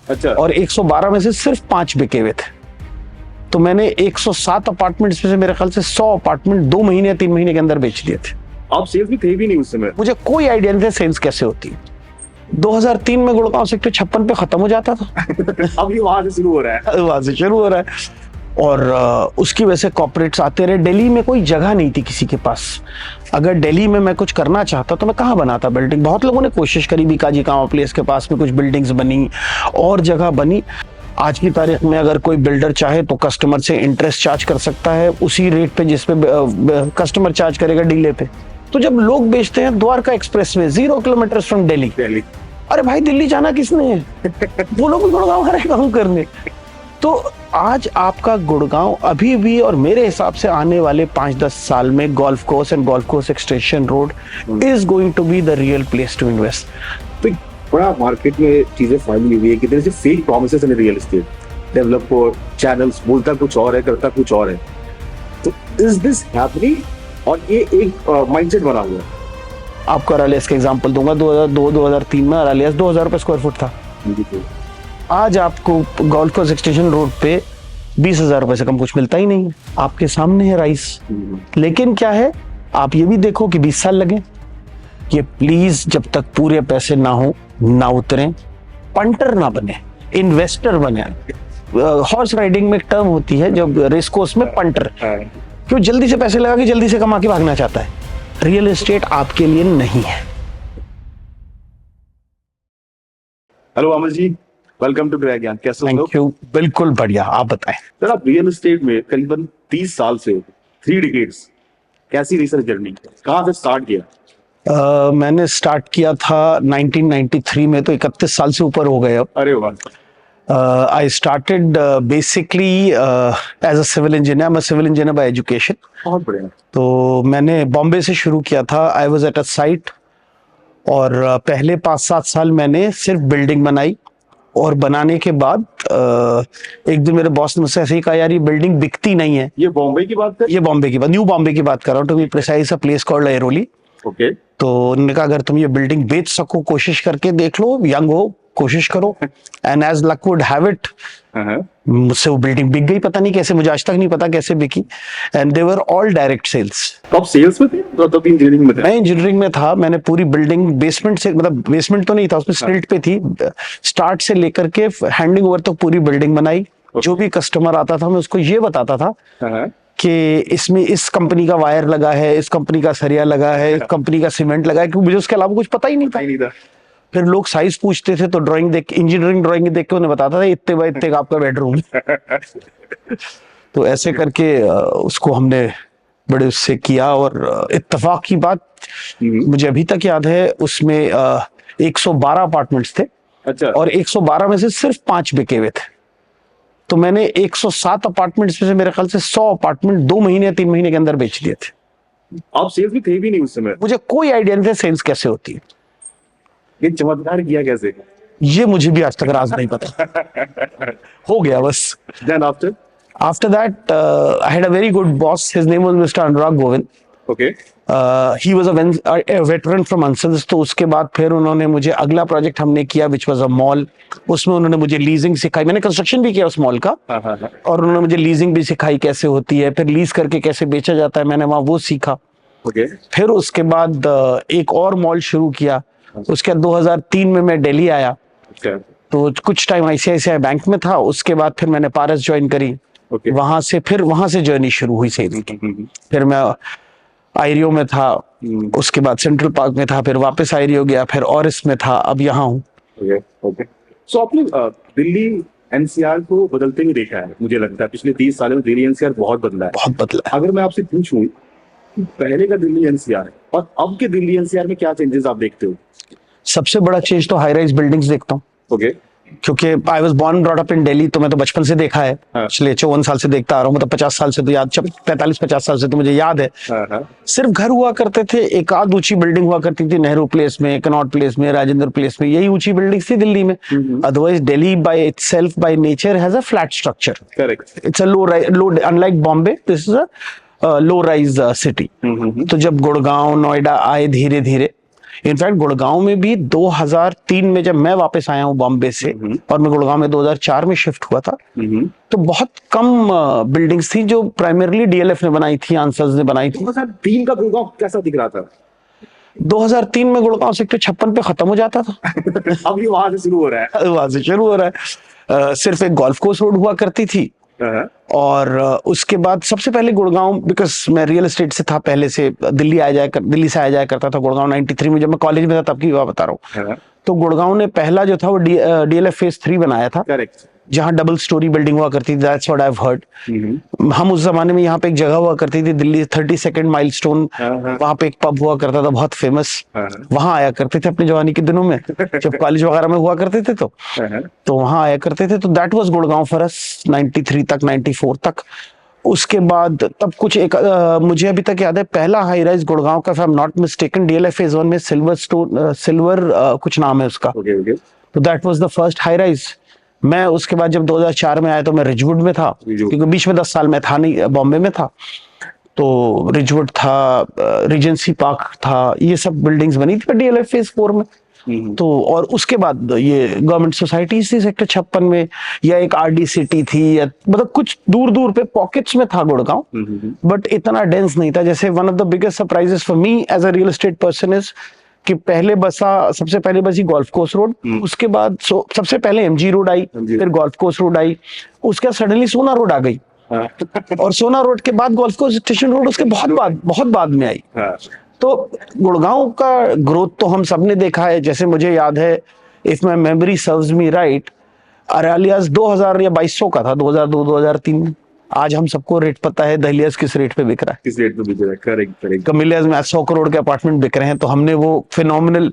अच्छा। और 112 में से सिर्फ 5 बिके हुए थे। तो मैंने 107 अपार्टमेंट्स में से मेरे ख्याल से 100 अपार्टमेंट 2 महीने या 3 महीने के अंदर बेच दिए थे। आप सेल्स भी थे भी नहीं उस समय? मुझे कोई आइडिया नहीं था सेल्स कैसे होती है। 2003 में गुड़गांव सेक्टर 56 पे खत्म हो जाता था। अब ये वहां से शुरू हो रहा है। वहां से शुरू हो रहा है। और उसकी वजह से कॉर्पोरेट्स आते रहे। दिल्ली में कोई जगह नहीं थी किसी के पास। अगर दिल्ली में मैं कुछ करना चाहता तो मैं कहाँ बनाता बिल्डिंग। बहुत लोगों ने कोशिश करी, बीकाजी कामा प्लेस के पास में कुछ बिल्डिंग्स बनी और जगह बनी। आज की तारीख में अगर कोई बिल्डर चाहे तो कस्टमर से इंटरेस्ट चार्ज कर सकता है उसी रेट पे जिस पे कस्टमर चार्ज करेगा डीले पे। तो जब लोग बेचते हैं Dwarka expressway 0 kilometre from Delhi, अरे भाई दिल्ली जाना किसने है? वो लोग गुड़गांव आ रहे काम करने। तो आज आपका गुड़गांव अभी भी और मेरे हिसाब से आने वाले 5-10 साल में golf course and golf course extension road is going to be the real place to invest. तो बड़ा मार्केट में चीजें फैली हुई है कि there is fake promises in real estate. Developer channels बोलता कुछ और है, करता कुछ और है। तो इज दिस हैपनिंग? और ये एक माइंडसेट बना हुआ है। आपको अरालियास का एग्जांपल दूंगा। 2002-2003 में अरालियास 2000 रुपए स्क्वायर फुट था। आज आपको गोल्फ कोर्स एक्सटेंशन रोड पे 20,000 रुपए से कम कुछ मिलता ही नहीं है। आपके सामने है राइस। लेकिन क्या है, आप ये भी देखो कि 20 साल लगे। ये प्लीज जब तक पूरे पैसे ना हो ना उतरे, पंटर ना बने, इन्वेस्टर बने। हॉर्स राइडिंग में एक टर्म होती है जब रेस कोर्स में पंटर, क्यों जल्दी से पैसे लगा के जल्दी से कमा के भागना चाहता है। रियल एस्टेट आपके लिए नहीं है। Hello Amar ji, welcome to Grih Gyan. कैसे हो? Thank you. बिल्कुल बढ़िया, आप बताएं। सर, आप रियल एस्टेट में करीबन 30 साल से 3 डिकेड्स, कैसी रिसर्च जर्नी, कहाँ से स्टार्ट किया? मैंने स्टार्ट किया था 1993 में, तो 31 साल से ऊपर हो गए अब। अरे वाह। I started basically as a civil engineer. I'm a civil engineer by education. बहुत बढ़िया। तो मैंने बॉम्बे से शुरू किया था। I was at a site और पहले 5-7 साल मैंने सिर्फ बिल्डिंग बनाई। और बनाने के बाद एक दिन मेरे बॉस ने मुझसे ऐसे ही कहा, यार ये बिल्डिंग बिकती नहीं है। ये बॉम्बे की बात कर? ये बॉम्बे की बात, न्यू बॉम्बे की बात कर रहा हूँ, to be precise, a place called Airoli. Okay. तो उन्होंने कहा अगर तुम ये बिल्डिंग बेच सको, कोशिश करके देख लो, यंग हो, कोशिश करो। And as luck would have it, मुझसे वो बिल्डिंग बिक गई। पता नहीं कैसे, मुझे आज तक नहीं पता कैसे बिकी। And they were all direct sales. तो आप सेल्स में थे तो तब इंजीनियरिंग में थे? मैं इंजीनियरिंग में था। मैंने पूरी बिल्डिंग बेसमेंट से, मतलब बेसमेंट तो नहीं था उसमें, स्टिल्ट पे थी। स्टार्ट से लेकर के हैंडिंग ओवर तक पूरी बिल्डिंग बनाई। जो भी कस्टमर आता था मैं उसको ये बताता था कि इसमें इस कंपनी का वायर लगा है, इस कंपनी का सरिया लगा है, इस कंपनी का सीमेंट लगा है, क्योंकि मुझे उसके अलावा कुछ पता ही नहीं था। फिर लोग साइज पूछते थे तो ड्राइंग देख, इंजीनियरिंग ड्राइंग देख के उन्हें बताता था इतने बाय इतने का आपका बेडरूम। तो ऐसे करके उसको हमने बड़े उससे किया। और इत्तेफाक की बात, मुझे अभी तक याद है, उसमें 112 अपार्टमेंट्स थे। अच्छा। और 112 में से सिर्फ 5 बिके हुए थे। तो मैंने 107 अपार्टमेंट्स में से मेरे ख्याल से 100 अपार्टमेंट 2 महीने या 3 महीने के अंदर बेच दिए थे। आप सेल्स भी थे भी नहीं उस समय? मुझे कोई आइडिया नहीं था सेल्स कैसे होती है। ये चमत्कार किया कैसे? ये मुझे भी आज तक राज नहीं पता। हो गया बस। Then after that I had a very good boss. His name was Mr. Anurag Govind. okay. He was a veteran from Ansels. तो उसके बाद फिर उन्होंने मुझे, अगला प्रोजेक्ट हमने किया which was a mall. उसमें उन्होंने मुझे लीजिंग सिखाई। मैंने कंस्ट्रक्शन भी किया उस मॉल का। और उन्होंने मुझे लीजिंग भी सिखाई कैसे होती है, फिर लीज करके कैसे बेचा जाता है, मैंने वहाँ वो सीखा। okay. फिर उसके बाद एक और मॉल शुरू किया। उसके बाद 2003 में मैं दिल्ली आया। okay. तो कुछ टाइम ICICI बैंक में था। उसके बाद फिर मैंने पारस ज्वाइन करी। okay. वहां से जर्नी शुरू हुई सेल्स की। फिर मैं आईरियो में था, उसके बाद सेंट्रल पार्क में था, फिर वापस आईरियो गया, फिर ऑरिस में था, अब यहाँ हूँ। सो आपने दिल्ली NCR को बदलते हुए देखा है, मुझे लगता है पिछले 30 सालों में दिल्ली NCR बहुत बदला है। बहुत बदला है। अगर मैं आपसे पूछूं कि पहले का दिल्ली NCR और अब के दिल्ली NCR में क्या चेंजेस आप देखते हो? सबसे बड़ा चेंज तो हाई राइज बिल्डिंग्स देखता हूँ। ओके। क्योंकि I was born brought up in Delhi, तो मैं तो बचपन से देखा है। पिछले 54 साल से देखता आ रहा हूँ, मतलब 50 साल से तो याद, 45-50 साल से तो मुझे याद है। सिर्फ घर हुआ करते थे, एक आध ऊंची बिल्डिंग हुआ करती थी नेहरू प्लेस में, कनॉट प्लेस में, राजेंद्र प्लेस में, यही ऊंची बिल्डिंग थी दिल्ली में। Otherwise Delhi by itself by nature has a flat structure. Correct. It's a low, unlike Bombay, this is a low rise city. तो जब गुड़गांव, नोएडा आए धीरे धीरे, इनफैक्ट गुड़गांव में भी 2003 में जब मैं वापस आया हूँ बॉम्बे से, और मैं गुड़गांव में 2004 में शिफ्ट हुआ था, तो बहुत कम बिल्डिंग्स थी जो प्राइमरली डीएलएफ ने बनाई थी, आंसर्स ने बनाई थी। 2003 का गुड़गांव कैसा दिख रहा था? 2003 में गुड़गांव सेक्टर 56 पे खत्म हो जाता था। अब ये वहां से शुरू हो रहा है। वहां से शुरू हो रहा है। सिर्फ एक गोल्फ कोर्स रोड हुआ करती थी, और उसके बाद सबसे पहले गुड़गांव, बिकॉज मैं रियल एस्टेट से था पहले से, दिल्ली से आया जाया करता था गुड़गांव 93 में, जब मैं कॉलेज में था तब की बात बता रहा हूँ। तो गुड़गांव ने पहला जो था वो डीएलएफ फेज 3 बनाया था, करेक्ट, जहां डबल स्टोरी बिल्डिंग हुआ करती थी। That's what I have heard. हम उस जमाने में यहाँ पे एक जगह हुआ करती थी दिल्ली 32nd माइलस्टोन, वहां पे एक पब हुआ करता था बहुत फेमस, वहां आया करते थे अपनी जवानी के दिनों में, जब कॉलेज वगैरह में हुआ करते थे तो वहां आया करते थे। तो that was Gurgaon for us 93 तक, 94 तक। उसके बाद तब कुछ एक मुझे अभी तक याद है, पहला हाई राइज गुड़गांव का, if I am not mistaken, DLF phase 1 में सिल्वर कुछ नाम है उसका। तो that was the first high rise. मैं उसके बाद जब 2004 में आया तो मैं रिजवुड में था, क्योंकि बीच में 10 साल में था नहीं, बॉम्बे में था। तो रिजवुड था, रीजेंसी पार्क था, ये सब बिल्डिंग्स बनी थी डीएलएफ फेज 4 में। तो और उसके बाद ये गवर्नमेंट सोसाइटीज थी सेक्टर 56 में, या एक आरडी सिटी थी, या मतलब कुछ दूर दूर पे पॉकेट्स में था गुड़गांव, बट इतना डेंस नहीं था। जैसे one of the biggest surprises for me as a real estate person is कि सबसे पहले बसी गोल्फ कोर्स रोड, उसके बाद सबसे पहले एमजी रोड आई, फिर गोल्फ कोर्स रोड आई, उसके बाद सडनली सोना रोड आ गई, और सोना रोड के बाद गोल्फ कोर्स स्टेशन रोड उसके बहुत बाद में आई। तो गुड़गांव का ग्रोथ तो हम सबने देखा है। जैसे मुझे याद है, if my memory serves me right, अरालियास 2000 या 2200 का था 2002-2003 में। आज हम सबको रेट पता है दहलियास किस रेट पे बिक रहा है, किस रेट पे बिक रहा है। करेक्ट। कमिलियास में 100 करोड़ के अपार्टमेंट बिक रहे हैं। तो हमने वो फिनोमिनल,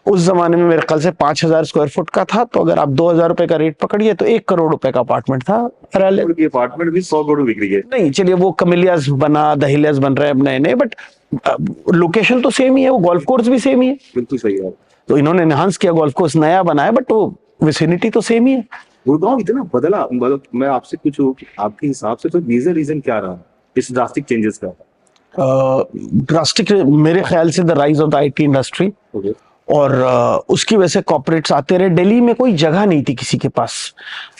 उस जमाने में मेरे ख्याल से 5000 स्क्वायर फुट का था, तो अगर आप 2000 रुपए का रेट पकड़िए तो 1 करोड़ रुपए का अपार्टमेंट था। अपार्टमेंट भी 100 करोड़ बिक रही है। नहीं चलिए, वो कमिलियास बना, दहलियास बन रहे हैं नए, बट लोकेशन तो सेम ही है, वो गोल्फ कोर्स भी सेम ही है। बिल्कुल सही है। तो इन्होंने एनहांस किया, गोल्फ कोर्स नया बनाया, बट वो विसिनिटी तो सेम ही है। गुड़गांव इतना बदला, मतलब मैं आपसे पूछूं कि आपके हिसाब से तो मेजर रीजन क्या रहा इस ड्रास्टिक चेंजेस का? ड्रास्टिक मेरे ख्याल से the rise of the IT industry, और उसकी वजह से कॉर्पोरेट्स आते रहे। दिल्ली में कोई जगह नहीं थी किसी के पास।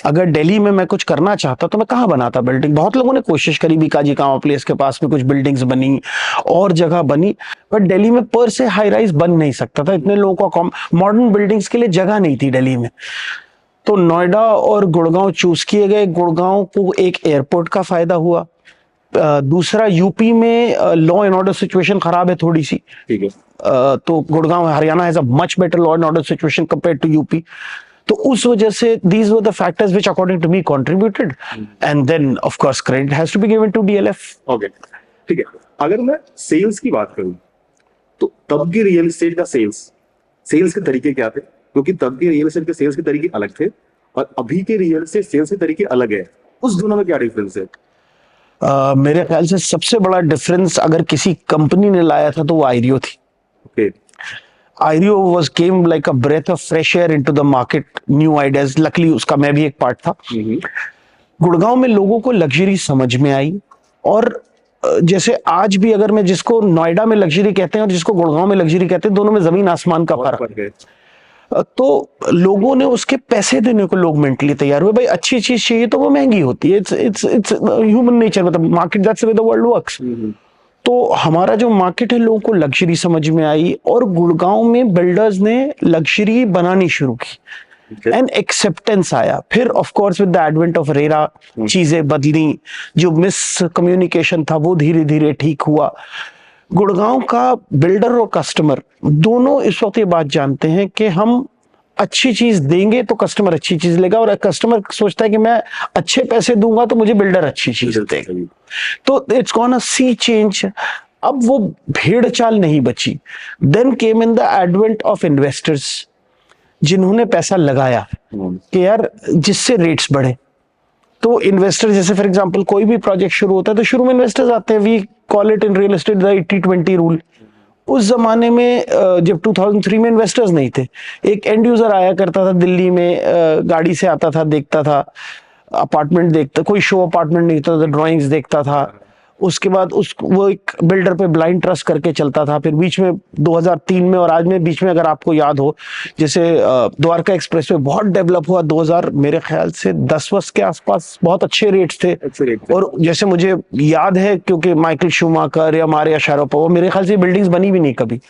अगर दिल्ली में मैं कुछ करना चाहता तो मैं कहाँ बनाता बिल्डिंग। बहुत लोगों ने कोशिश करी, बीकाजी कामा प्लेस के पास में कुछ बिल्डिंग्स बनी और जगह बनी, बट दिल्ली में पर से हाई राइज बन नहीं सकता था, इतने लोगों का मॉडर्न बिल्डिंग्स के लिए जगह नहीं थी दिल्ली में। तो नोएडा और गुड़गांव चूज किए गए। गुड़गांव को एक एयरपोर्ट का फायदा हुआ, दूसरा यूपी में लॉ एंड ऑर्डर सिचुएशन खराब है थोड़ी सी, ठीक है। तो Gurgaon, Haryana has a much better law and order situation compared to UP. तो उस वजह से these were the factors which according to me contributed, and then of course credit has to be given to DLF. Okay, ठीक है। अगर मैं sales की बात करूं तो तब के रियल एस्टेट का सेल्स के तरीके क्या थे? क्योंकि तब के रियल एस्टेट के सेल्स के तरीके अलग थे और अभी के रियल एस्टेट सेल्स के तरीके अलग है। उस दोनों में क्या डिफरेंस है? मेरे ख्याल से सबसे बड़ा डिफरेंस अगर किसी कंपनी ने लाया था तो वो आईरियो थी। Okay. आईरियो was came like a breath of fresh air into the market, new ideas. Luckily उसका मैं भी एक पार्ट था। गुड़गांव में लोगों को लग्जरी समझ में आई, और जैसे आज भी अगर मैं जिसको नोएडा में लग्जरी कहते हैं और जिसको गुड़गांव में लग्जरी कहते हैं, दोनों में जमीन आसमान का फर्क है। तो लोगों ने उसके पैसे देने को लोग मेंटली तैयार हुए। भाई अच्छी चीज चाहिए तो वो महंगी होती है, इट्स ह्यूमन नेचर, मतलब market, that's the way the world works. तो हमारा जो मार्केट है, लोगों को लग्जरी समझ में आई, और गुड़गांव में बिल्डर्स ने लग्जरी बनानी शुरू की, एंड एक्सेप्टेंस आया। फिर of course with the advent of RERA चीजें बदली, जो मिस कम्युनिकेशन था वो धीरे धीरे ठीक हुआ। गुड़गांव का बिल्डर और कस्टमर दोनों इस वक्त ये बात जानते हैं कि हम अच्छी चीज देंगे तो कस्टमर अच्छी चीज लेगा, और कस्टमर सोचता है कि मैं अच्छे पैसे दूंगा तो मुझे बिल्डर अच्छी चीज देगा। तो इट्स गोना सी चेंज। अब वो भेड़ चाल नहीं बची। Then came in the advent of investors, जिन्होंने पैसा लगाया कि यार जिससे रेट्स बढ़े। तो इन्वेस्टर, जैसे फॉर एग्जांपल कोई भी प्रोजेक्ट शुरू होता है तो शुरू में इन्वेस्टर्स आते हैं। We call it in real estate the 80-20 rule. उस जमाने में जब 2003 में इन्वेस्टर्स नहीं थे, एक एंड यूजर आया करता था दिल्ली में, गाड़ी से आता था, देखता था अपार्टमेंट, देखता कोई शो अपार्टमेंट देखता था, ड्राइंग्स देखता था, उसके बाद वो एक बिल्डर पे ब्लाइंड ट्रस्ट करके चलता था। फिर बीच में 2003 में और आज में बीच में अगर आपको याद हो, जैसे द्वारका एक्सप्रेस वे बहुत डेवलप हुआ 2000 मेरे ख्याल से 10 वर्ष के आसपास, बहुत अच्छे रेट्स थे। और जैसे मुझे याद है क्योंकि माइकल शूमाकर या मारिया शारापोवा, मेरे ख्याल से बिल्डिंग्स बनी भी नहीं कभी,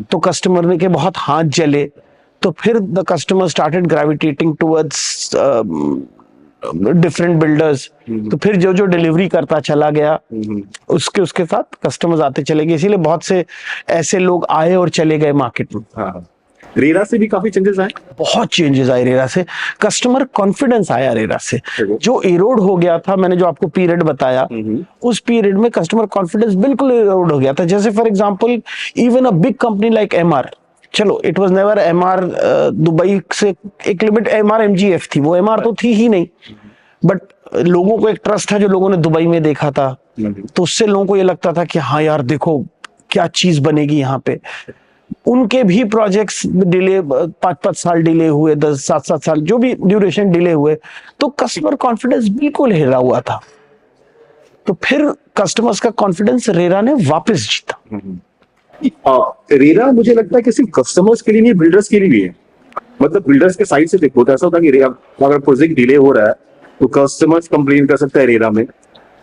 तो कस्टमर ने के बहुत हाथ जले। तो फिर the customer started gravitating towards different builders. तो फिर जो जो डिलीवरी करता चला गया उसके साथ कस्टमर्स आते चले गए, इसीलिए बहुत से ऐसे लोग आए और चले गए मार्केट में। हाँ। रेरा से भी काफी चेंजेस आए, बहुत चेंजेस आए रेरा से, कस्टमर कॉन्फिडेंस आया रेरा से। जो इरोड हो गया था, मैंने जो आपको पीरियड बताया, उस पीरियड में कस्टमर कॉन्फिडेंस बिल्कुल इरोड हो गया था। जैसे for example even a big company like Emaar, चलो it was never Emaar Dubai से एक लिमिट, एमआर एमजीएफ थी, वो एमआर तो थी ही नहीं, बट लोगों को एक ट्रस्ट था जो लोगों ने दुबई में देखा था, तो उससे लोगों को ये लगता था कि हाँ यार देखो क्या चीज बनेगी यहाँ पे। उनके भी प्रोजेक्ट्स डिले, 5-5 साल डिले हुए, 10-7 साल जो भी ड्यूरेशन डिले हुए, तो कस्टमर कॉन्फिडेंस बिल्कुल हिला हुआ था। तो फिर कस्टमर्स का कॉन्फिडेंस रेरा ने वापस जीता। रेरा मुझे लगता है कि सिर्फ कस्टमर्स के लिए नहीं, बिल्डर्स के लिए भी है। मतलब बिल्डर्स के साइड से देखो तो ऐसा होता है कि रेरा अगर प्रोजेक्ट डिले हो रहा है तो कस्टमर्स कंप्लेन कर सकता है रेरा में,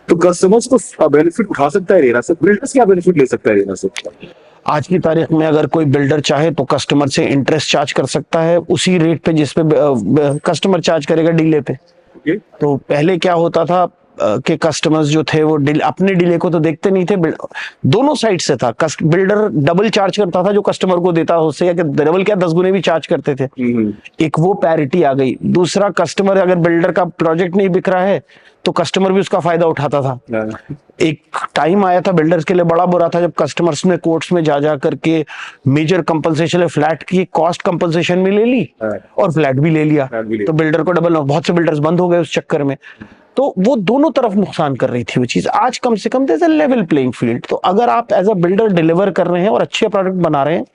तो कस्टमर्स को बेनिफिट उठा सकता है रेरा से। बिल्डर्स क्या बेनिफिट ले सकता है रेरा से? आज की तारीख में अगर कोई बिल्डर चाहे तो कस्टमर से इंटरेस्ट चार्ज कर सकता है उसी रेट पे जिस पे कस्टमर चार्ज करेगा डीले पे। तो पहले क्या होता था कि कस्टमर्स जो थे वो अपने डिले को तो देखते नहीं थे, दोनों साइड से था। बिल्डर डबल चार्ज करता था जो कस्टमर को देता, उससे डबल क्या 10 गुने भी चार्ज करते थे। एक वो पैरिटी आ गई। दूसरा, कस्टमर अगर बिल्डर का प्रोजेक्ट नहीं बिक रहा है तो कस्टमर भी उसका फायदा उठाता था। एक टाइम आया था बिल्डर्स के लिए बड़ा बुरा था, जब कस्टमर्स ने कोर्ट्स में जा करके मेजर कंपनसेशन, फ्लैट की कॉस्ट कंपनसेशन में ले ली और फ्लैट भी ले लिया, तो बिल्डर को डबल, बहुत से बिल्डर्स बंद हो गए उस चक्कर में। तो वो दोनों तरफ नुकसान कर रही थी वो चीज। आज कम से कम there is a level playing field. तो अगर आप एज अ बिल्डर डिलीवर कर रहे हैं और अच्छे प्रोडक्ट बना रहे हैं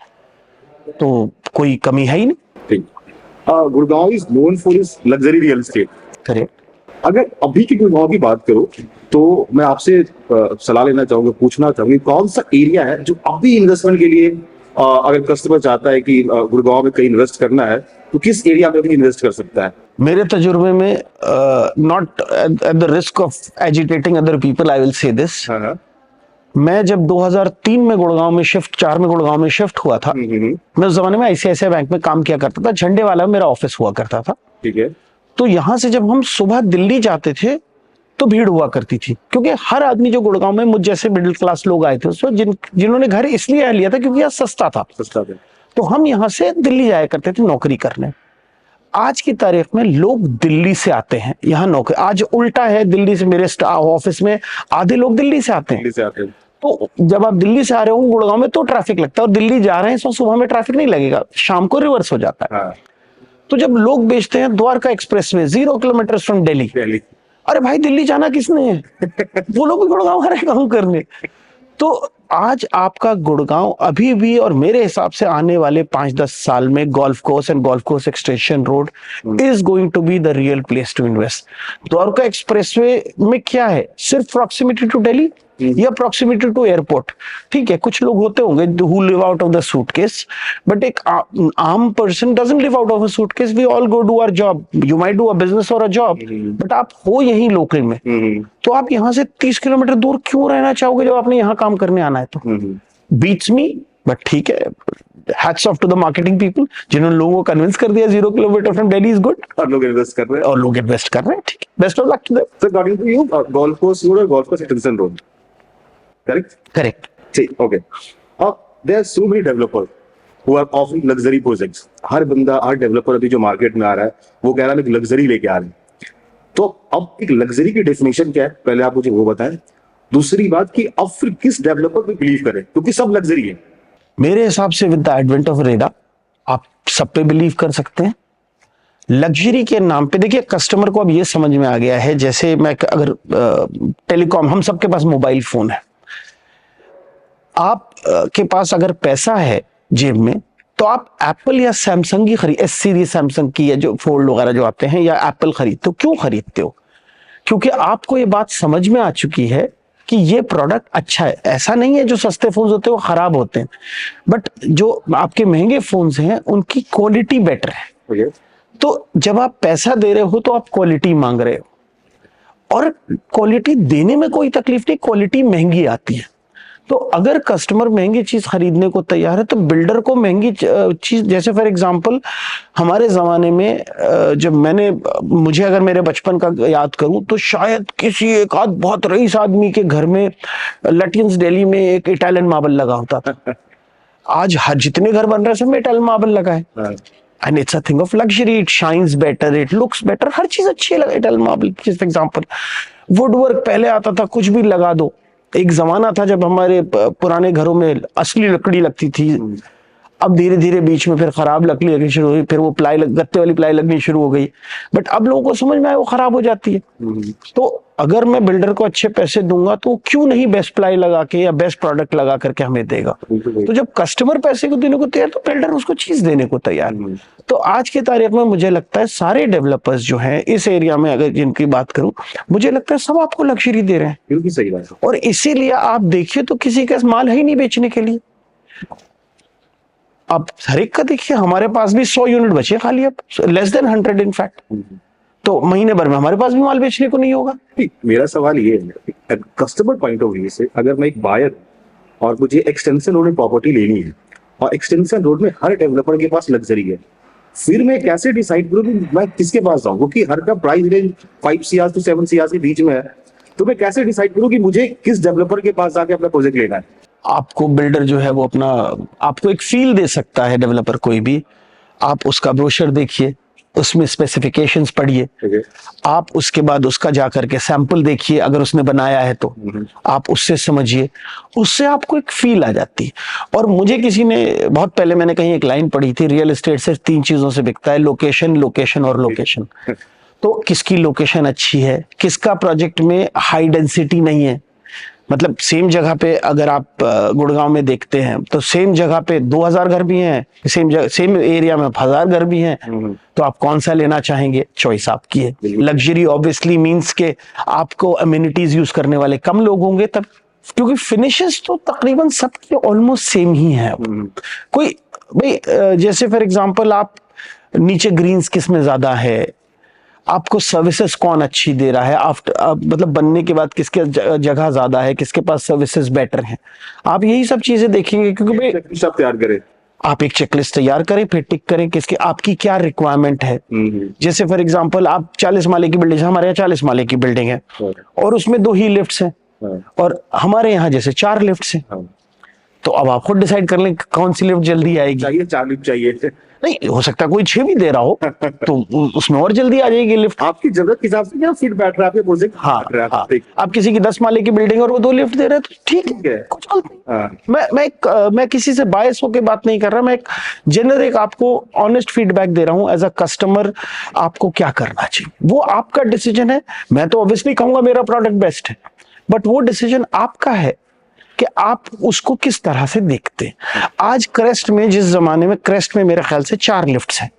तो कोई कमी है ही नहीं। Gurgaon is known for its luxury real estate. Correct. अगर अभी की गुड़गांव की बात करो तो मैं आपसे सलाह लेना चाहूंगा, पूछना चाहूंगी कौन सा एरिया है जो अभी इन्वेस्टमेंट के लिए अगर कस्टमर चाहता है कि गुड़गांव में कहीं इन्वेस्ट करना है तो किस एरिया में भी इन्वेस्ट कर सकता है? मेरे तजुर्बे में, not at the risk of agitating other people, I will say this, मैं जब 2003 में गुड़गांव में 4 में गुड़गांव में शिफ्ट हुआ था, मैं उस जमाने में आईसीआईसीआई बैंक में काम किया करता था, झंडे वाला मेरा ऑफिस हुआ करता था। ठीक है। तो यहां से जब हम सुबह दिल्ली जाते थे तो भीड़ हुआ करती थी, क्योंकि हर आदमी जो गुड़गांव में, मुझ जैसे मिडिल क्लास लोग आए थे उस वक्त, जिन्होंने घर इसलिए लिया था क्योंकि यह सस्ता था। तो हम यहाँ से दिल्ली जाया करते थे नौकरी करने। आज की तारीख में लोग दिल्ली से आते हैं यहाँ नौकरी, आज उल्टा है, दिल्ली से मेरे ऑफिस में आधे लोग दिल्ली से आते हैं। तो जब आप दिल्ली से आ रहे हो गुड़गांव में तो ट्रैफिक लगता है, और दिल्ली जा रहे हैं इसमें सुबह में ट्रैफिक नहीं लगेगा, शाम को रिवर्स हो जाता है। तो जब लोग बेचते हैं द्वारका एक्सप्रेस में 0 किलोमीटर फ्रॉम दिल्ली, अरे भाई दिल्ली जाना किसने है, वो लोग गुड़गांव आ रहे हैं काम करने। तो आज आपका गुड़गांव अभी भी, और मेरे हिसाब से आने वाले 5-10 साल में, golf course and golf course extension road is going to be the real place to invest. Dwarka expressway में क्या है, सिर्फ प्रॉक्सिमिटी टू दिल्ली या प्रॉक्सिमिटी टू एयरपोर्ट। ठीक है, कुछ लोग होते होंगे who live out of the suitcase, but एक आम person doesn't live out of a suitcase. We all go do our job, you might do a business और अ जॉब, बट आप हो यहीं लोकल में। तो आप यहाँ से 30 किलोमीटर दूर क्यों रहना चाहोगे जब आपने यहाँ काम करने आना है? तो बीट्स मी, बट ठीक है, hats off to the marketing people जिन्होंने लोगों को कन्विंस कर दिया 0 kilometre from Delhi is good, और लोग इन्वेस्ट कर रहे हैं। ठीक है, best of luck to them. So according to you golf course road और golf course extension road, correct? ठीक, ओके। अब there are so many developers who are offering luxury projects. हर बंदा, हर डेवलपर अभी जो मार्केट में आ रहा है वो कह रहा है लग्जरी लेके आ रहे हैं। तो अब एक लग्जरी की डेफिनेशन क्या है, पहले आप मुझे वो बताएं। दूसरी बात कि अब फिर किस डेवलपर पे बिलीव करें, क्योंकि सब लग्जरी है। मेरे हिसाब से with the advent of RERA आप सब पे बिलीव कर सकते हैं। लग्जरी के नाम पे देखिए, कस्टमर को अब ये समझ में आ गया है, जैसे मैं अगर टेलीकॉम, हम सबके पास मोबाइल फोन है, आप के पास अगर पैसा है जेब में तो आप एप्पल या सैमसंग की खरीद, एस सीरीज सैमसंग की या जो फोल्ड वगैरह जो आते हैं, या एप्पल खरीदते हो। क्यों खरीदते हो? क्योंकि आपको ये बात समझ में आ चुकी है कि ये प्रोडक्ट अच्छा है। ऐसा नहीं है जो सस्ते फोन होते हैं वो खराब होते हैं, बट जो आपके महंगे फोन्स हैं उनकी क्वालिटी बेटर है। Okay. तो जब आप पैसा दे रहे हो तो आप क्वालिटी मांग रहे हो, और क्वालिटी देने में कोई तकलीफ नहीं, क्वालिटी महंगी आती है। तो अगर कस्टमर महंगी चीज खरीदने को तैयार है तो बिल्डर को महंगी चीज, जैसे फॉर एग्जांपल हमारे जमाने में जब मुझे अगर मेरे बचपन का याद करूं तो शायद किसी एक आध बहुत रईस आदमी के घर में लटियंस दिल्ली में एक इटालियन मार्बल लगा होता था। आज हर जितने घर बन रहे हैं सब में इटालियन मार्बल लगा है, and it's a thing of luxury, it shines better, it looks better, हर चीज अच्छी है इटालियन मार्बल। जैसे एग्जांपल वुडवर्क पहले आता था कुछ भी लगा दो। एक जमाना था जब हमारे पुराने घरों में असली लकड़ी लगती थी, अब धीरे धीरे बीच में फिर खराब लकड़ी लगनी शुरू हुई, फिर वो गत्ते वाली प्लाई लगनी शुरू हो गई, बट अब लोगों को समझ में आया वो खराब हो जाती है। तो अगर मैं बिल्डर को अच्छे पैसे दूंगा तो क्यों नहीं बेस्ट प्लाई लगा के या बेस्ट प्रोडक्ट लगा करके हमें देगा। तो जब कस्टमर पैसे को देने को तैयार तो बिल्डर उसको चीज देने को तैयार। तो आज की तारीख में मुझे लगता है सारे डेवलपर्स जो हैं इस एरिया में, अगर जिनकी बात करूं, मुझे लगता है सब आपको लग्जरी दे रहे हैं। बिल्कुल सही बात है। और इसीलिए आप देखिए तो किसी के माल है ही नहीं बेचने के लिए। आप हर एक का देखिए, हमारे पास भी 100 यूनिट बचे खाली, अब लेस देन 100 इनफैक्ट। तो महीने भर में हमारे पास भी माल बेचने को नहीं होगा। मेरा सवाल ये है, कस्टमर पॉइंट ऑफ व्यू से अगर मैं एक बायर और मुझे एक्सटेंशन रोड में प्रॉपर्टी लेनी है और एक्सटेंशन रोड में हर डेवलपर के पास लग्जरी है, फिर मैं कैसे डिसाइड करूं कि मैं किसके पास जाऊं? क्योंकि हर का price range 5 CR to 7 CR के बीच में है, तो मैं कैसे डिसाइड करूं कि मुझे किस डेवलपर के पास जाके अपना प्रोजेक्ट लेना है? आपको बिल्डर जो है वो अपना आपको एक फील दे सकता है, डेवलपर कोई भी। आप उसका ब्रोशर देखिए, उसमें स्पेसिफिकेशंस पढ़िए, आप उसके बाद उसका जाकर के सैंपल देखिए, अगर उसने बनाया है तो आप उससे समझिए, उससे आपको एक फील आ जाती है। और मुझे किसी ने बहुत पहले, मैंने कहीं एक लाइन पढ़ी थी, रियल एस्टेट सिर्फ 3 चीजों से बिकता है, लोकेशन, लोकेशन और लोकेशन। तो किसकी लोकेशन अच्छी है, किसका प्रोजेक्ट में हाई डेंसिटी नहीं है, मतलब सेम जगह पे अगर आप गुड़गांव में देखते हैं तो सेम जगह पे 2000 घर भी हैं, सेम एरिया में 1000 घर भी हैं, तो आप कौन सा लेना चाहेंगे, चॉइस आपकी है। लग्जरी ऑब्वियसली मींस के आपको अम्यूनिटीज यूज करने वाले कम लोग होंगे तब, क्योंकि फिनिशेस तो तकरीबन सबके ऑलमोस्ट सेम ही हैं। कोई भाई जैसे फॉर एग्जांपल आप नीचे ग्रीन्स किस में ज्यादा है, आपको सर्विसेज कौन अच्छी दे रहा है, आफ्टर मतलब बनने के बाद किसके जगह ज्यादा है, किसके पास सर्विसेज बेटर हैं, आप यही सब चीजें देखेंगे। क्योंकि भाई सब तैयार करें, आप एक चेकलिस्ट तैयार करें, फिर टिक करें किसकी आपकी क्या रिक्वायरमेंट है। जैसे फॉर एग्जांपल आप 40 माले की बिल्डिंग, हमारे यहाँ 40 माले की बिल्डिंग है और उसमें 2 ही लिफ्ट्स हैं, और हमारे यहाँ जैसे 4 लिफ्ट्स हैं, तो अब आप खुद डिसाइड कर लें कौन सी लिफ्ट जल्दी आएगी। चाहिए 4 लिफ्ट चाहिए, नहीं हो सकता कोई 6 भी दे रहा हो तो उसमें और जल्दी आ जाएगी लिफ्ट। आपकी जरूरत के हिसाब से क्या फिट बैठ रहा है आपके प्रोजेक्ट। हाँ, आप किसी की 10 माले की बिल्डिंग और वो 2 लिफ्ट दे रहे हैं तो ठीक है, कुछ गलत नहीं। मैं किसी से बायस होकर बात नहीं कर रहा, मैं एक जेनरिक आपको ऑनेस्ट फीडबैक दे रहा हूं एज अ कस्टमर। आपको क्या करना चाहिए वो आपका डिसीजन है। मैं तो ऑब्वियसली कहूंगा मेरा प्रोडक्ट बेस्ट है, बट वो डिसीजन आपका है कि आप उसको किस तरह से देखते हैं। आज क्रेस्ट में, जिस जमाने में क्रेस्ट में मेरे ख्याल से 4 लिफ्ट्स हैं,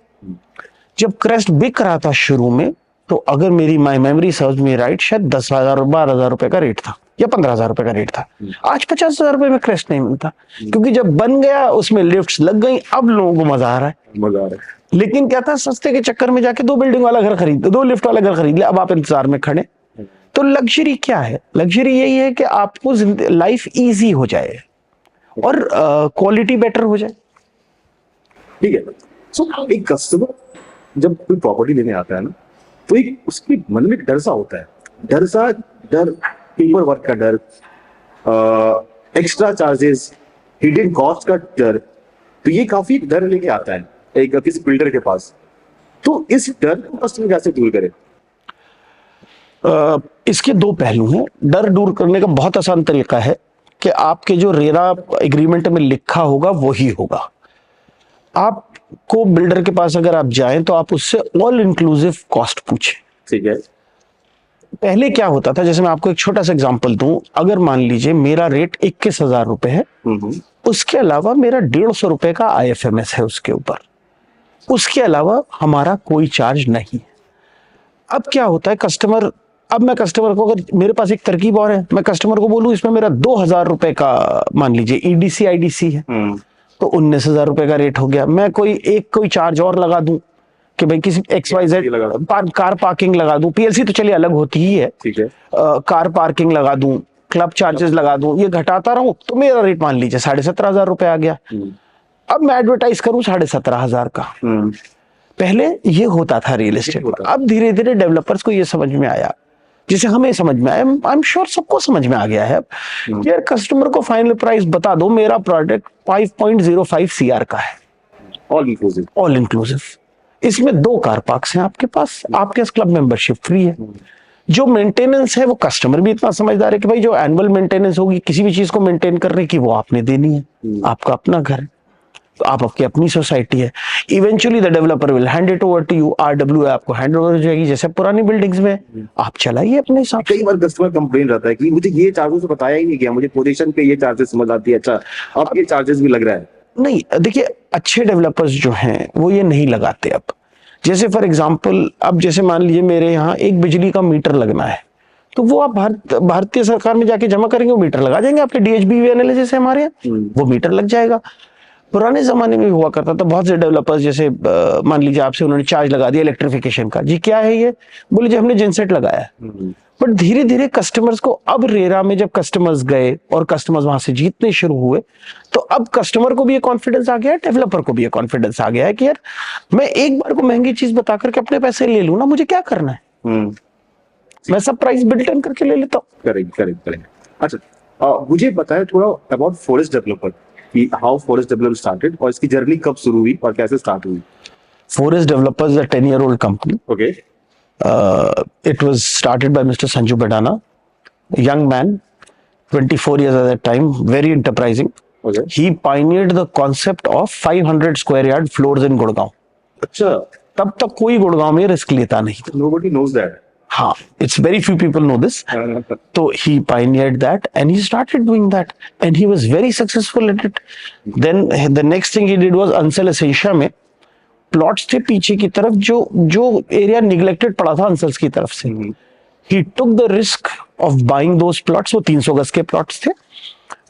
जब क्रेस्ट बिक रहा था शुरू में, तो अगर मेरी my memory serves me right, शायद 10,000 और 12,000 रुपए का रेट था या 15,000 रुपए का रेट था। आज 50,000 रुपए में क्रेस्ट नहीं मिलता, क्योंकि जब बन गया उसमें लिफ्ट्स लग गई, अब लोगों को मजा आ रहा है। लेकिन क्या था, सस्ते के चक्कर में जाके 2 बिल्डिंग वाला घर खरीद, 2 लिफ्ट वाला घर खरीद लिया, अब आप इंतजार में खड़े। तो लग्जरी क्या है, लग्जरी यही है कि आपको लाइफ इजी हो जाए और क्वालिटी बेटर हो जाए। ठीक है। सो एक कस्टमर जब कोई प्रॉपर्टी लेने आता है ना, तो एक उसके मन में डर सा होता है, डर पेपर वर्क का डर, एक्स्ट्रा चार्जेस, हिडन कॉस्ट का डर, तो ये काफी डर लेके आता है एक किसी बिल्डर के पास। तो इस डर को कस्टमर कैसे दूर करे? इसके 2 पहलू हैं। डर दूर करने का बहुत आसान तरीका है कि आपके जो रेरा एग्रीमेंट में लिखा होगा वही होगा। आपको बिल्डर के पास अगर आप जाएं तो आप उससे ऑल इंक्लूसिव कॉस्ट पूछें। ठीक है। पहले क्या होता था, जैसे मैं आपको एक छोटा सा एग्जांपल दूं, अगर मान लीजिए मेरा रेट 21,000 रुपए है, उसके अलावा मेरा 150 रुपए का IFMS है उसके ऊपर, उसके अलावा हमारा कोई चार्ज नहीं है। अब क्या होता है, कस्टमर अब मैं कस्टमर को, अगर मेरे पास एक तरकीब और है, मैं कस्टमर को बोलूं इसमें मेरा 2,000 रुपए का मान लीजिए ईडीसी आईडीसी है, तो 19,000 रुपए का रेट हो गया। मैं कोई चार्ज और लगा दूं कि भाई किसी XYZ कार पार्किंग लगा दूं, पीएलसी तो चलिए अलग होती ही है, ठीक है, कार पार्किंग लगा दूं, क्लब चार्जेस लगा दूं, ये घटाता रहूं तो मेरा रेट मान लीजिए 17,500 रुपए आ गया। अब मैं एडवर्टाइज करूं 17,500 का। पहले ये होता था रियल एस्टेट में, अब धीरे धीरे डेवलपर्स को ये समझ में आया, जिसे हमें समझ में आया, आई एम श्योर सबको समझ में आ गया है कि यार कस्टमर को फाइनल प्राइस बता दो, मेरा प्रोडक्ट 5.05 CR का है, ऑल इंक्लूसिव। इसमें 2 कार पार्क्स हैं आपके पास क्लब मेंबरशिप फ्री है। जो मेंटेनेंस है वो कस्टमर भी इतना समझदार है कि भाई जो एनुअल मेंटेनेंस होगी किसी भी चीज को मेंटेन करने की, वो आपने देनी है, आपका अपना घर है, तो आप आपकी अपनी सोसाइटी है। Eventually the developer will hand it over to you, RWA आपको हैंड ओवर हो जाएगी, जैसे पुरानी बिल्डिंग्स में आप चलाइए अपने हिसाब से। कई बार कस्टमर कंप्लेन रहता है कि मुझे ये चार्जेस बताया ही नहीं गया, मुझे पोजीशन पे ये चार्जेस समझ आती है, अच्छा अब ये चार्जेस भी लग रहा है। नहीं, देखिए अच्छे डेवलपर्स जो हैं वो ये नहीं लगाते। अब जैसे फॉर एग्जांपल, अब जैसे मान लीजिए मेरे यहाँ एक बिजली का मीटर लगना है, तो वो आप भारतीय सरकार में जाके जमा करेंगे, वो मीटर लगा देंगे आपके DHBV एनालिसिस है हमारे यहाँ, वो मीटर लग जाएगा। पुराने जमाने में हुआ करता था, बहुत से डेवलपर्स जैसे मान लीजिए आपसे उन्होंने चार्ज लगा दिया इलेक्ट्रिफिकेशन का, जी क्या है ये, बोले जी हमने जेनसेट लगाया है। बट धीरे धीरे कस्टमर्स को, अब रेरा में जब कस्टमर्स गए और कस्टमर्स वहां से जीतने शुरू हुए, तो अब कस्टमर को भी ये कॉन्फिडेंस आ गया है, डेवलपर को भी ये कॉन्फिडेंस आ गया है कि यार मैं एक बार को महंगी चीज बता करके अपने पैसे ले लूं ना, मुझे क्या करना है, मैं सब प्राइस बिल्ट इन करके ले लेता हूँ। करेक्ट। अच्छा, मुझे बताया थोड़ा अबाउट फॉरेस्ट डेवलपर, कि हाउ फॉरेस्ट डेवलपर स्टार्टेड और इसकी जर्नी कब शुरू हुई और कैसे स्टार्ट हुई। Forest Developers is a 10-year-old company. Okay. It was started by Mr. Sanju Bedana, a young man, 24 years at that time, very enterprising. Okay. He pioneered the concept of 500 square yard floors in Gurgaon. अच्छा, तब तक कोई गुड़गांव में risk लेता नहीं था। nobody knows that. हाँ, it's very few people know this. तो he pioneered that and he started doing that and he was very successful at it. Then the next thing he did was Ansel Essentia में plots थे पीछे की तरफ, जो area neglected पड़ा था अंसल्स की तरफ से, he took the risk of buying those plots। वो 300 गज के प्लॉट्स थे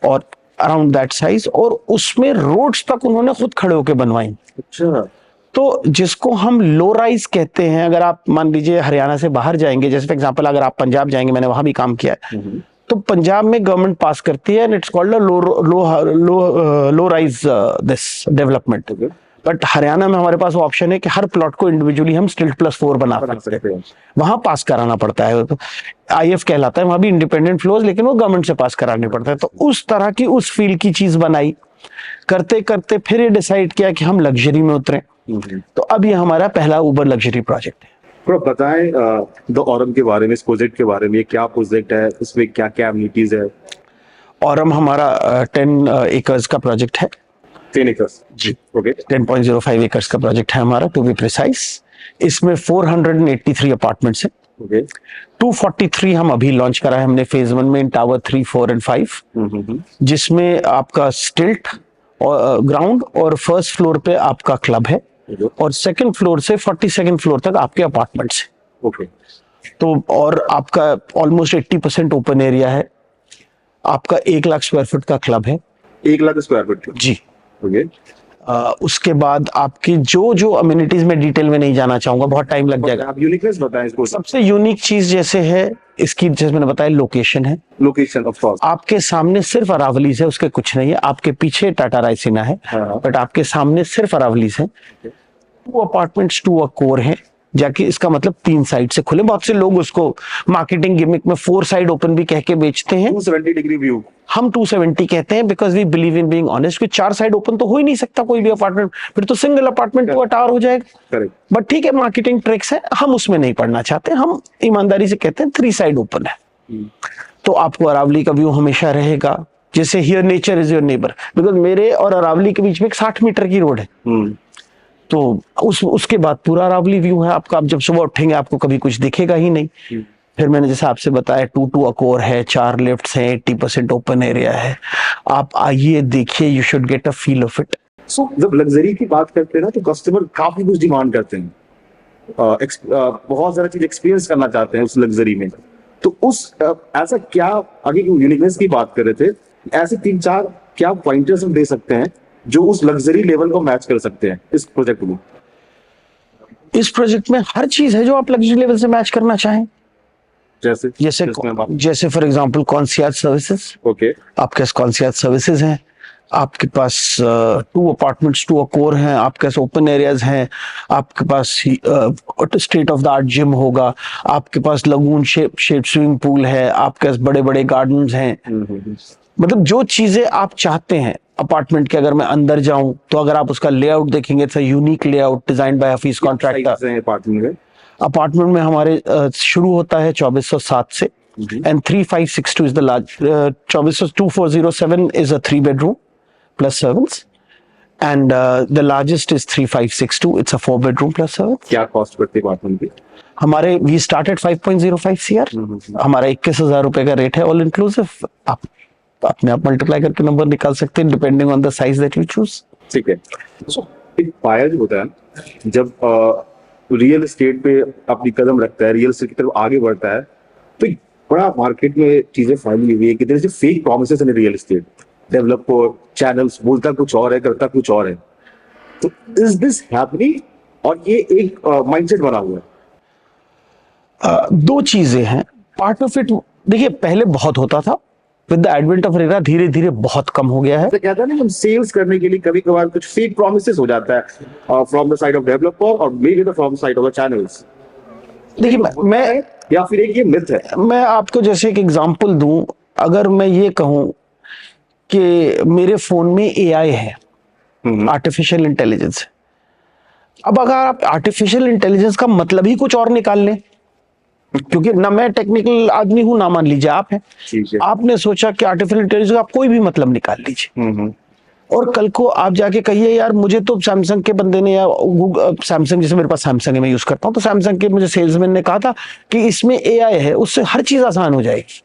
और अराउंड दैट साइज, और उसमें रोड्स तक उन्होंने खुद खड़े होकर बनवाई। अच्छा, तो जिसको हम लो राइज कहते हैं, अगर आप मान लीजिए हरियाणा से बाहर जाएंगे, जैसे फॉर एग्जांपल अगर आप पंजाब जाएंगे, मैंने वहां भी काम किया है, तो पंजाब में गवर्नमेंट पास करती है and it's called low rise this development. But Haryana में हमारे पास वो ऑप्शन है कि हर प्लॉट को इंडिविजुअली हम स्टिल्ट +4 बना सकते हैं, वहां पास कराना पड़ता है, तो IF कहलाता है, वहां भी इंडिपेंडेंट फ्लोज, लेकिन वो गवर्नमेंट से पास कराने पड़ता है। तो उस तरह की उस फील्ड की चीज बनाई, करते करते फिर ये डिसाइड किया कि हम लग्जरी में उतरे। तो अब ये हमारा पहला उबर लग्जरी प्रोजेक्ट है। थोड़ा बताएं द ऑरम के बारे में, इस प्रोजेक्ट के बारे में, क्या प्रोजेक्ट है, इसमें क्या क्या एमिनिटीज है। ऑरम हमारा 10 एकर्स का प्रोजेक्ट है। 10 एकर्स जी, ओके। 10.05 एकर्स का प्रोजेक्ट है हमारा, टू बी प्रिसाइज। इसमें 483 अपार्टमेंट्स हैं। ओके। 243 हम अभी लॉन्च करा है हमने फेज 1 में, इन टावर 3, 4 एंड 5, जिसमें आपका स्टिल्ट और ग्राउंड और फर्स्ट फ्लोर पे आपका क्लब है, और सेकंड फ्लोर से 42nd फ्लोर तक आपके अपार्टमेंट्स हैं। ओके। तो और आपका ऑलमोस्ट 80% ओपन एरिया है, आपका 1 लाख स्क्वायर फुट का क्लब है। 1 लाख स्क्वायर फुट जी। ओके। उसके बाद आपकी जो अम्यूनिटीज में डिटेल में नहीं जाना चाहूंगा, बहुत टाइम लग जाएगा। आप यूनिकनेस बताएं इसको। सबसे यूनिक चीज जैसे है इसकी, जैसे मैंने बताया, लोकेशन है। लोकेशन ऑफ कोर्स आपके सामने सिर्फ अरावलीज है, उसके कुछ नहीं है। आपके पीछे टाटा रायसीना है, बट आपके सामने सिर्फ अरावलीज है। 2 अपार्टमेंट्स 2 अकोर है, जाके इसका मतलब 3 साइड से खुले। बहुत से लोग उसको मार्केटिंग गिमिक में 4 साइड ओपन भी कह के बेचते हैं। 270 डिग्री व्यू, हम 270 कहते हैं because we believe in being honest, कि 4 साइड ओपन तो हो ही नहीं सकता कोई भी अपार्टमेंट, फिर तो सिंगल अपार्टमेंट 2 टावर हो जाएगा। करेक्ट। बट ठीक है, मार्केटिंग ट्रिक्स है, हम उसमें नहीं पढ़ना चाहते। हम ईमानदारी से कहते हैं 3 साइड ओपन है। तो आपको अरावली का व्यू हमेशा रहेगा, जैसे here nature is your neighbour, because मेरे और अरावली के बीच में एक 60 मीटर की रोड है। तो उसके बाद पूरा अरावली व्यू है आपका। आप जब सुबह उठेंगे आपको कभी कुछ दिखेगा ही नहीं। फिर मैंने जैसे आपसे बताया 2 अकोर है, 4 लिफ्ट्स हैं, 80% ओपन एरिया है। आप आइए, देखिए, you should get a feel of it. So जब लग्जरी की बात करते हैं ना, तो कस्टमर काफी कुछ डिमांड करते हैं, बहुत सारा चीज एक्सपीरियंस करना चाहते हैं उस लग्जरी में। तो उस ऐसा क्या, आगे यूनिकनेस की बात कर रहे थे, ऐसे 3-4 क्या पॉइंटर्स हम दे सकते हैं जो उस लग्जरी लेवल को मैच कर सकते हैं इस प्रोजेक्ट में? इस प्रोजेक्ट में हर चीज है जो आप लग्जरी लेवल से मैच करना चाहें। जैसे जैसे जैसे for example concierge services. Okay, आपके पास कॉन्सियर्ज सर्विसेज हैं, आपके पास 2 अपार्टमेंट्स 2 अकोर हैं, आपके पास ओपन एरियाज हैं, आपके पास state of the art gym होगा, आपके पास लगून शेप स्विमिंग पूल है, आपके पास बड़े बड़े गार्डन्स हैं। मतलब जो चीजें आप चाहते हैं अपार्टमेंट के, अगर मैं अंदर जाऊं तो अगर आप उसका लेआउट देखेंगे, it's a unique layout design by Hafeez contractor. Apartment में हमारे शुरू होता है 2407 से, and 3562 is the large 2407 is a 3 bedroom plus servants, and the largest is 3562, it's a 4 bedroom plus servants. क्या कॉस्ट पड़ती है अपार्टमेंट की? हमारे वी स्टार्ट एट 5.05 CR, हमारा 21,000 रुपए का रेट है ऑल इंक्लूसिव। आप अपने आप मल्टीप्लाई करके नंबर निकाल सकते हैं depending on the size that you choose. ठीक है। सो एक बायर जो होता है जब रियल एस्टेट पे अपनी कदम रखता है, रियल एस्टेट की तरफ आगे बढ़ता है, तो एक बड़ा मार्केट में चीजें फैली हुई है कि there is fake promises in real estate. Developer channels बोलता कुछ और है, करता कुछ और है। तो इज दिस हैपनिंग? और ये एक माइंडसेट बना हुआ है। दो चीजें हैं, पार्ट ऑफ इट देखिए पहले बहुत होता था, with the advent of RERA धीरे धीरे बहुत कम हो गया है। तो कहता है ना, हम सेल्स करने के लिए कभी कभार कुछ फेक प्रॉमिसेस हो जाता है from the side of developer और maybe from the side of the channels. देखिए मैं या फिर एक ये मिथ है। मैं आपको जैसे एक एग्जांपल दूं, अगर मैं ये कहूं कि मेरे फोन में AI है, आर्टिफिशियल इंटेलिजेंस है, अब अगर आप आर्टिफिशियल इंटेलिजेंस का मतलब ही कुछ और निकाल लें, क्योंकि ना मैं टेक्निकल आदमी हूं ना मान लीजिए आप हैं, आपने सोचा कि आर्टिफिशियल इंटेलिजेंस का आप कोई भी मतलब निकाल लीजिए, और कल को आप जाके कहिए यार मुझे तो सैमसंग के बंदे ने, या सैमसंग, जैसे मेरे पास सैमसंग है मैं यूज करता हूं, तो सैमसंग के मुझे सेल्समैन ने कहा था कि इसमें AI है, उससे हर चीज आसान हो जाएगी।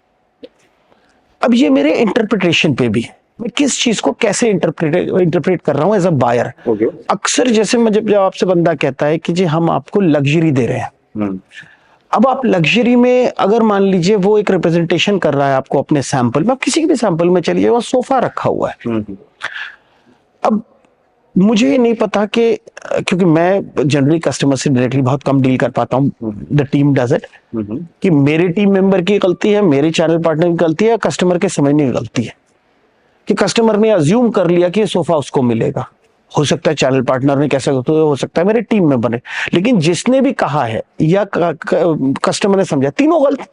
अब ये मेरे इंटरप्रिटेशन पे भी है, मैं किस चीज को कैसे इंटरप्रेट कर रहा हूं एज अ बायर। अक्सर जैसे मैं जब आपसे बंदा कहता है कि जी हम आपको लग्जरी दे रहे हैं, अब आप लग्जरी में अगर मान लीजिए वो एक रिप्रेजेंटेशन कर रहा है आपको अपने सैंपल में, आप किसी भी सैंपल में चलिए, वो सोफा रखा हुआ है। अब मुझे नहीं पता कि, क्योंकि मैं जनरली कस्टमर से डायरेक्टली बहुत कम डील कर पाता हूँ, द टीम डज इट, कि मेरे टीम मेंबर की गलती है, मेरे चैनल पार्टनर की गलती है, कस्टमर के समझने की गलती है कि कस्टमर ने अज्यूम कर लिया कि ये सोफा उसको मिलेगा। हो सकता है चैनल पार्टनर ने कैसे, तो हो सकता है मेरे टीम में बने, लेकिन जिसने भी कहा है या कस्टमर ने समझा, तीनों गलत।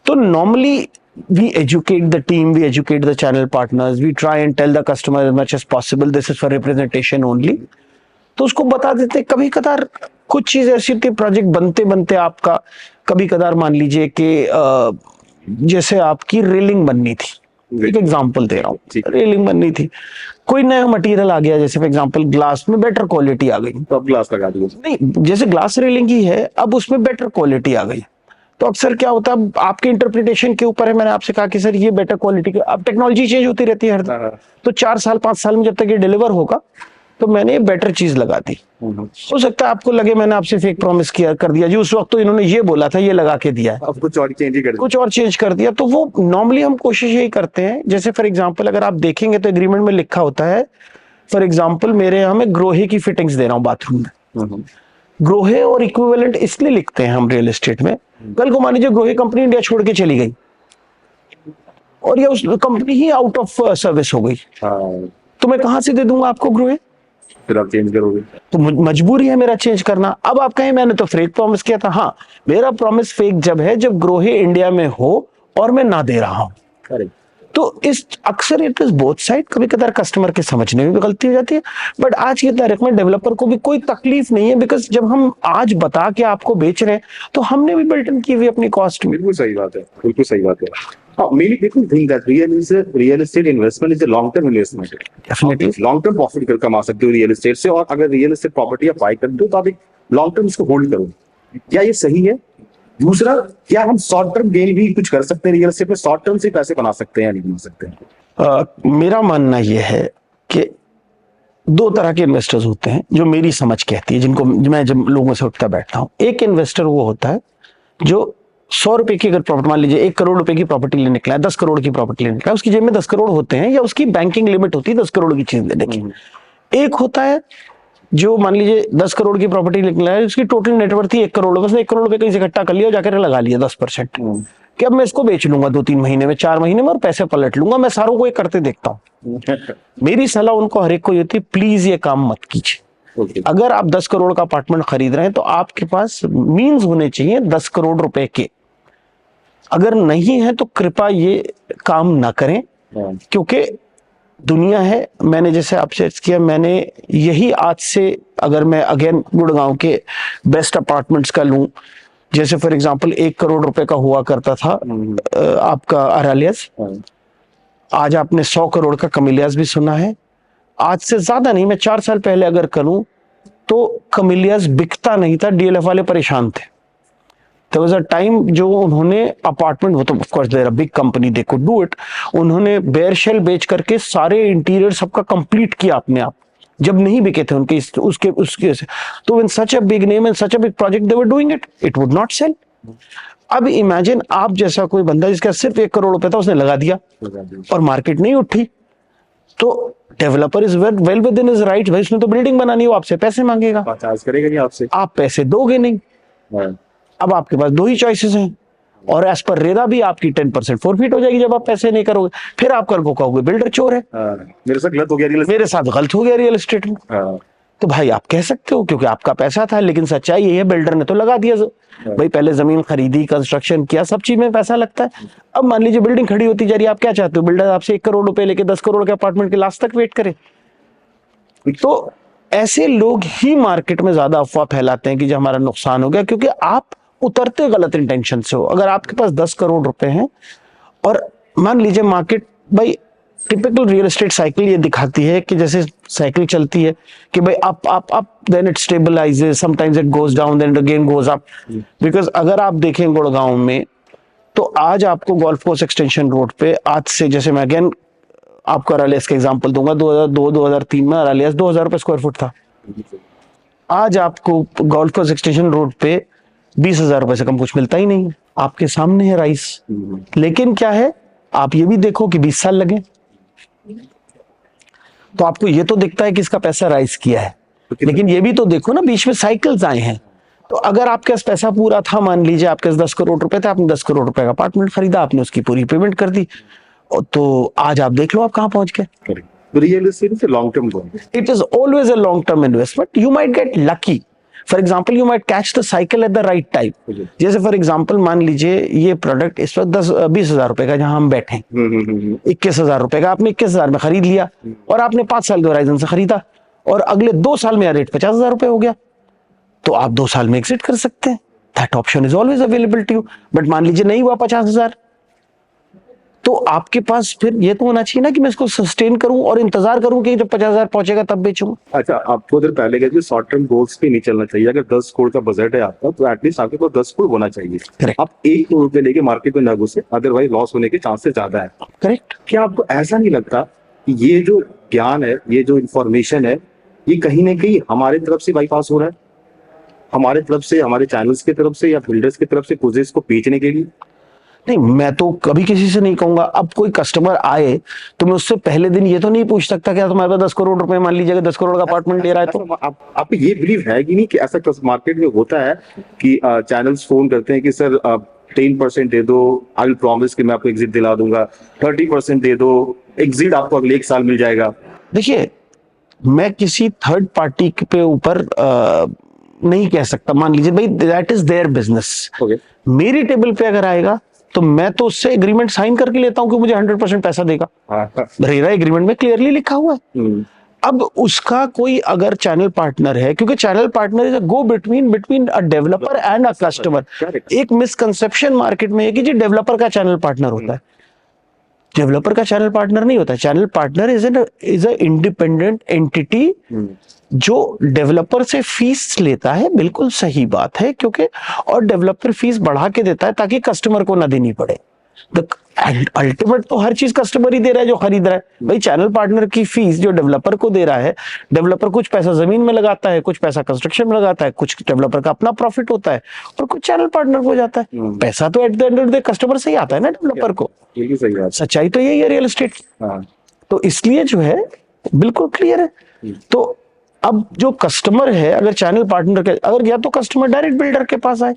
तो normally we educate the team, we educate the channel partners, we try and tell the customer as much as possible this is for representation only, तो उसको बता देते। कभी कदार कुछ चीज ऐसी होती है प्रोजेक्ट बनते बनते आपका, कभी कदार मान लीजिए कि जैसे आपकी रेलिंग बननी थी, एक एग्जांपल दे रहा हूँ, रेलिंग बननी थी, कोई नया मटेरियल आ गया, जैसे फॉर एग्जांपल ग्लास में बेटर क्वालिटी आ गई, तो अब ग्लास लगा दिया, नहीं जैसे ग्लास रेलिंग ही है, अब उसमें बेटर क्वालिटी आ गई, तो अक्सर क्या होता है आपके इंटरप्रिटेशन के ऊपर है। मैंने आपसे कहा कि सर ये बेटर क्वालिटी का, अब टेक्नोलॉजी चेंज होती रहती है हर दिन, तो 4 साल 5 साल में जब तक ये डिलीवर होगा, तो मैंने ये बेटर चीज लगा दी। हो सकता है आपको लगे मैंने आपसे फेक प्रॉमिस किया कर दिया जी, उस वक्त तो इन्होंने ये बोला था, ये लगा के दिया है, अब कुछ और चेंज ही कर दिया, कुछ और चेंज कर दिया। तो वो नॉर्मली हम कोशिश यही करते हैं, जैसे फॉर एग्जाम्पल अगर आप देखेंगे तो एग्रीमेंट में लिखा होता है, फॉर एग्जाम्पल मेरे यहाँ में ग्रोहे की फिटिंग्स दे रहा हूँ बाथरूम में, ग्रोहे और इक्विवेलेंट इसलिए लिखते हैं हम रियल एस्टेट में, कल को मान लीजिए ग्रोहे कंपनी इंडिया छोड़ के चली गई और ये उस company he out of service हो गई, तो मैं कहां से दे दूंगा आपको ग्रोहे? फिर आप चेंज करोगे, तो मजबूरी है मेरा चेंज करना। अब आप कहें मैंने तो फेक प्रॉमिस किया था, हाँ मेरा प्रॉमिस फेक जब है जब ग्रोहे इंडिया में हो और मैं ना दे रहा हूं। तो इस अक्सर इट इज बोथ साइड, कभी कदार कस्टमर के समझने में भी गलती हो जाती है, बट आज की तारीख में डेवलपर को भी कोई तकलीफ नहीं है, बिकॉज जब हम आज बता के आपको बेच रहे हैं तो हमने भी बिल्ट इन की हुई अपनी कॉस्ट में। बिल्कुल सही बात है, बिल्कुल सही बात है। Many people think that real estate investment is a long term investment. Definitely. Long term profit कमा सकते हो रियल एस्टेट से, और अगर रियल एस्टेट प्रॉपर्टी आप बाय करते हो तो आप एक लॉन्ग टर्म इसको होल्ड करो, क्या ये सही है? दूसरा, क्या हम शॉर्ट टर्म गेन भी कुछ कर सकते हैं रियल एस्टेट में? शॉर्ट टर्म से पैसे बना सकते हैं या नहीं बना सकते हैं? मेरा मानना यह है कि 2 तरह के इन्वेस्टर्स होते हैं जो मेरी समझ कहती है, जिनको मैं जब लोगों से उठता बैठता हूं। एक इन्वेस्टर वो होता है जो 100 रुपए की अगर प्रॉपर्टी, मान लीजिए 1 करोड़ रुपए की प्रॉपर्टी लेने निकला है, 10 करोड़ की प्रॉपर्टी लेने निकला है, उसकी जेब में 10 करोड़ होते हैं या उसकी बैंकिंग लिमिट होती है 10 करोड़ की चीज लेने की। एक होता है जो मान लीजिए 10 करोड़ की प्रॉपर्टी निकला है, उसकी टोटल नेटवर्थ ही 1 करोड़, बस 1 करोड़ रुपए कहीं से इकट्ठा कर लिया और जाकर लगा लिया 10% कि अब मैं इसको बेच लूंगा 2-3 महीने में, 4 महीने में और पैसे पलट लूंगा। मैं सारों को ये करते देखता हूँ। मेरी सलाह उनको हर एक को ये होती है, प्लीज ये काम मत कीजिए। अगर आप 10 करोड़ का अपार्टमेंट खरीद रहे हैं तो आपके पास मीन्स होने चाहिए 10 करोड़ रुपए के। अगर नहीं है तो कृपया ये काम ना करें, क्योंकि दुनिया है। मैंने जैसे आपसे किया, मैंने यही आज से, अगर मैं अगेन गुड़गांव के बेस्ट अपार्टमेंट्स का लूं, जैसे फॉर एग्जांपल 1 करोड़ रुपए का हुआ करता था आपका अरालियास, आज आपने 100 करोड़ का कमिलियास भी सुना है। आज से ज्यादा नहीं, मैं 4 साल पहले अगर करूं तो कमिलियास बिकता नहीं था, डीएलएफ वाले परेशान थे। There was a time जो उन्होंने अपार्टमेंट, वो तो of course there a big company, they could do it, उन्होंने बेयर शेल बेच करके सारे इंटीरियर सबका कंप्लीट किया अपने आप, जब नहीं बिके थे उनके उसके से। तो in such a big name and such a big project they were doing it, it would not sell. अब इमेजिन आप जैसा कोई बंदा जिसका सिर्फ 1 करोड़ रुपए था, उसने लगा दिया और मार्केट नहीं उठी, तो developer is well with in his right, भाई उसने तो बिल्डिंग बनानी है, वो आपसे पैसे मांगेगा, चार्ज करेगा नहीं आपसे, आप पैसे दोगे नहीं। अब आपके पास 2 ही चॉइसेस हैं, और एज पर रेरा भी आपकी 10% फोरफिट हो जाएगी जब आप पैसे नहीं करोगे। फिर आप कल को कहोगे बिल्डर चोर है, मेरे साथ गलत हो गया, मेरे साथ गलत हो गया रियल एस्टेट में। तो भाई आप कह सकते हो क्योंकि आपका पैसा था, लेकिन सच्चाई ये है बिल्डर ने तो लगा दिया। भाई पहले जमीन खरीदी, कंस्ट्रक्शन किया, सब चीज में पैसा लगता है। अब मान लीजिए बिल्डिंग खड़ी होती जा रही है, आप क्या चाहते हो, बिल्डर आपसे 1 करोड़ रुपए लेके 10 करोड़ के अपार्टमेंट के लास्ट तक वेट करे? तो ऐसे लोग ही मार्केट में ज्यादा अफवाह फैलाते हैं कि जो हमारा नुकसान हो गया, क्योंकि आप उतरते गलत इंटेंशन से हो। अगर आपके पास 10 करोड़ रुपए हैं और मान लीजिए मार्केट, भाई टिपिकल रियल एस्टेट साइकिल ये दिखाती है कि जैसे साइकिल चलती है कि भाई up then it stabilises, sometimes it goes down then again goes up. Because अगर आप देखें गुड़गांव में, तो आज आपको गोल्फ कोर्स एक्सटेंशन रोड पे, आज से जैसे मैं अगेन आपको अरालियास का एग्जांपल दूंगा, 2002-2003 में अरालियास 2000 रुपए स्क्वायर फुट था। आज आपको गोल्फ कोर्स एक्सटेंशन रोड पे 20,000 रुपए से कम कुछ मिलता ही नहीं। आपके सामने है राइस, लेकिन क्या है, आप ये भी देखो कि 20 साल लगे, तो आपको ये तो दिखता है कि इसका पैसा राइस किया है, लेकिन ये भी तो देखो ना बीच में साइकिल्स आए हैं। तो अगर आपके पास पैसा पूरा था, मान लीजिए आपके पास 10 करोड़ रुपए थे, आपने 10 करोड़ रुपए का अपार्टमेंट खरीदा, आपने उसकी पूरी पेमेंट कर दी, तो आज आप देख लो आप कहां पहुंच गए। Real estate is a long term goal, it is always a long term investment. You might get lucky, for example you might catch the cycle at the right time. जैसे फॉर एग्जाम्पल मान लीजिए ये product इस वक्त 20,000 रुपए का, जहां हम बैठे 21,000 रुपए का आपने 21,000 में खरीद लिया, और आपने 5 साल के होराइजन से खरीदा, और अगले 2 साल में रेट 50,000 रुपए हो गया, तो आप 2 साल में एग्जिट कर सकते हैं। That option is always available to you. But मान लीजिए नहीं हुआ 50,000, तो आपके पास फिर ये तो होना चाहिए ना कि मैं इसको सस्टेन करूं और इंतजार करूं कि जब 50,000 पहुंचेगा तब बेचूंगा। अच्छा, आपको उधर पहले कहते शॉर्ट टर्म गोल्स पे नहीं चलना चाहिए। अगर 10 करोड़ का बजट है आपका, तो एटलीस्ट आपके पास 10 करोड़ होना चाहिए। Correct. आप 1 करोड़ रुपए लेके मार्केट में ना घुसे, अदरवाइज लॉस होने के चांसेस ज्यादा है। करेक्ट। क्या आपको ऐसा नहीं लगता कि ये जो ज्ञान है, ये जो इंफॉर्मेशन है, ये कहीं ना कहीं हमारे तरफ से बाईपास हो रहा है, हमारे तरफ से, हमारे चैनल्स की तरफ से या बिल्डर्स की तरफ से प्रोजेक्ट्स को बेचने के लिए? नहीं, मैं तो कभी किसी से नहीं कहूंगा। अब कोई कस्टमर आए तो मैं उससे पहले दिन ये तो नहीं पूछ सकता क्या तुम्हारे पास 10 करोड़ रुपए, मान लीजिए 10 करोड़ का अपार्टमेंट ले रहा है, तो आप ये बिलीव है कि नहीं कि ऐसा मार्केट में होता है कि चैनल्स फोन करते हैं कि सर 10% दे दो, आई विल प्रॉमिस कि मैं आपको एग्जिट दिला दूंगा, 30% दे दो, एग्जिट आपको अगले 1 साल मिल जाएगा। देखिए, मैं किसी थर्ड पार्टी पे ऊपर नहीं कह सकता। मान लीजिए भाई दैट इज देयर बिजनेस। मेरी टेबल पे अगर आएगा तो मैं तो उससे एग्रीमेंट साइन करके लेता हूं कि मुझे 100% पैसा देगा। रेरा एग्रीमेंट में क्लियरली लिखा हुआ है। अब उसका कोई अगर चैनल पार्टनर है, क्योंकि channel partner is a go between a developer and a customer. एक मिसकंसेप्शन मार्केट में है कि जी डेवलपर का चैनल पार्टनर होता है। डेवलपर का चैनल पार्टनर नहीं होता। Channel partner is a independent entity जो डेवलपर से फीस लेता है। बिल्कुल सही बात है, क्योंकि और डेवलपर फीस बढ़ा के देता है ताकि कस्टमर को ना देनी पड़े। अल्टीमेट तो हर चीज कस्टमर ही दे रहा है जो खरीद रहा है भाई। चैनल पार्टनर की फीस जो डेवलपर को दे रहा है, डेवलपर कुछ पैसा जमीन में लगाता है, कुछ पैसा कंस्ट्रक्शन में लगाता है, कुछ डेवलपर का अपना प्रॉफिट होता है और कुछ चैनल पार्टनर को जाता है। पैसा तो at the end of the day customer से ही आता है ना डेवलपर को। ये भी सही बात सच्चाई तो यही है रियल एस्टेट। हाँ। तो इसलिए जो है बिल्कुल क्लियर है। तो अब जो कस्टमर है, अगर चैनल पार्टनर के, अगर या तो कस्टमर डायरेक्ट बिल्डर के पास आए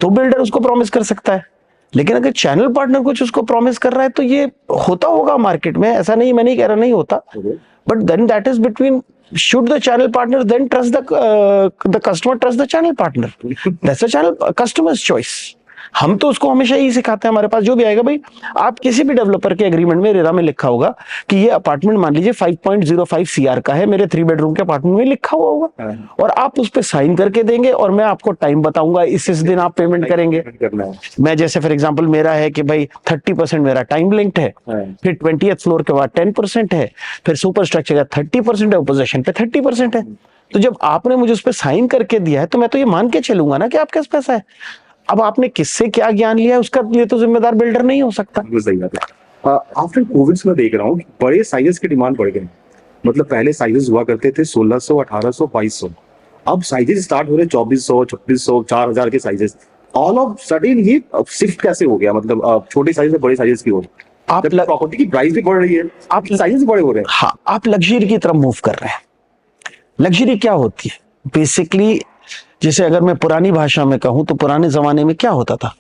तो बिल्डर उसको प्रॉमिस कर सकता है, लेकिन अगर चैनल पार्टनर कुछ उसको प्रॉमिस कर रहा है तो ये होता होगा मार्केट में, ऐसा नहीं, मैं नहीं कह रहा नहीं होता, but then that is between should the channel partner then trust the customer trust the channel partner, that's the channel customer's choice। हम तो उसको हमेशा यही सिखाते हैं, हमारे पास जो भी आएगा भाई, आप किसी भी डेवलपर के एग्रीमेंट में रेरा में लिखा होगा कि ये अपार्टमेंट मान लीजिए 5.05 सीआर का है, मेरे 3 बेडरूम के अपार्टमेंट में लिखा हुआ होगा, और आप उस पर साइन करके देंगे और मैं आपको टाइम बताऊंगा इस दिन आप पेमेंट करेंगे। मैं जैसे फॉर एग्जांपल मेरा है कि भाई 30% मेरा टाइम लिंक्ड है, फिर 20th फ्लोर के बाद 10% है, फिर सुपर स्ट्रक्चर का 30% है, पोजीशन पे 30% है। तो जब आपने मुझे उस पर साइन करके दिया है तो मैं तो ये मान के चलूंगा ना कि आपके पास पैसा है। अब आपने किससे क्या ज्ञान लिया है उसका लिए तो जिम्मेदार बिल्डर नहीं हो सकता। सही बात है। आफ्टर कोविड में देख रहा हूँ बड़े साइजेस की डिमांड बढ़ गए। मतलब पहले साइजेस हुआ करते थे 1600, 1800, 2200, अब साइजेस स्टार्ट हो रहे 2400, 2600, 4000 के साइजेस। ऑल ऑफ सडन ये शिफ्ट कैसे हो गया? मतलब छोटे साइज से बड़े साइजेस की ओर आप प्रॉपर्टी की प्राइस भी बढ़ रही है, आप साइजेस बड़े हो रहे हैं। हाँ, आप लग्जरी की तरफ मूव कर रहे हैं। लग्जरी क्या होती है बेसिकली? जैसे अगर मैं पुरानी भाषा में कहूं तो पुराने जमाने में क्या होता था,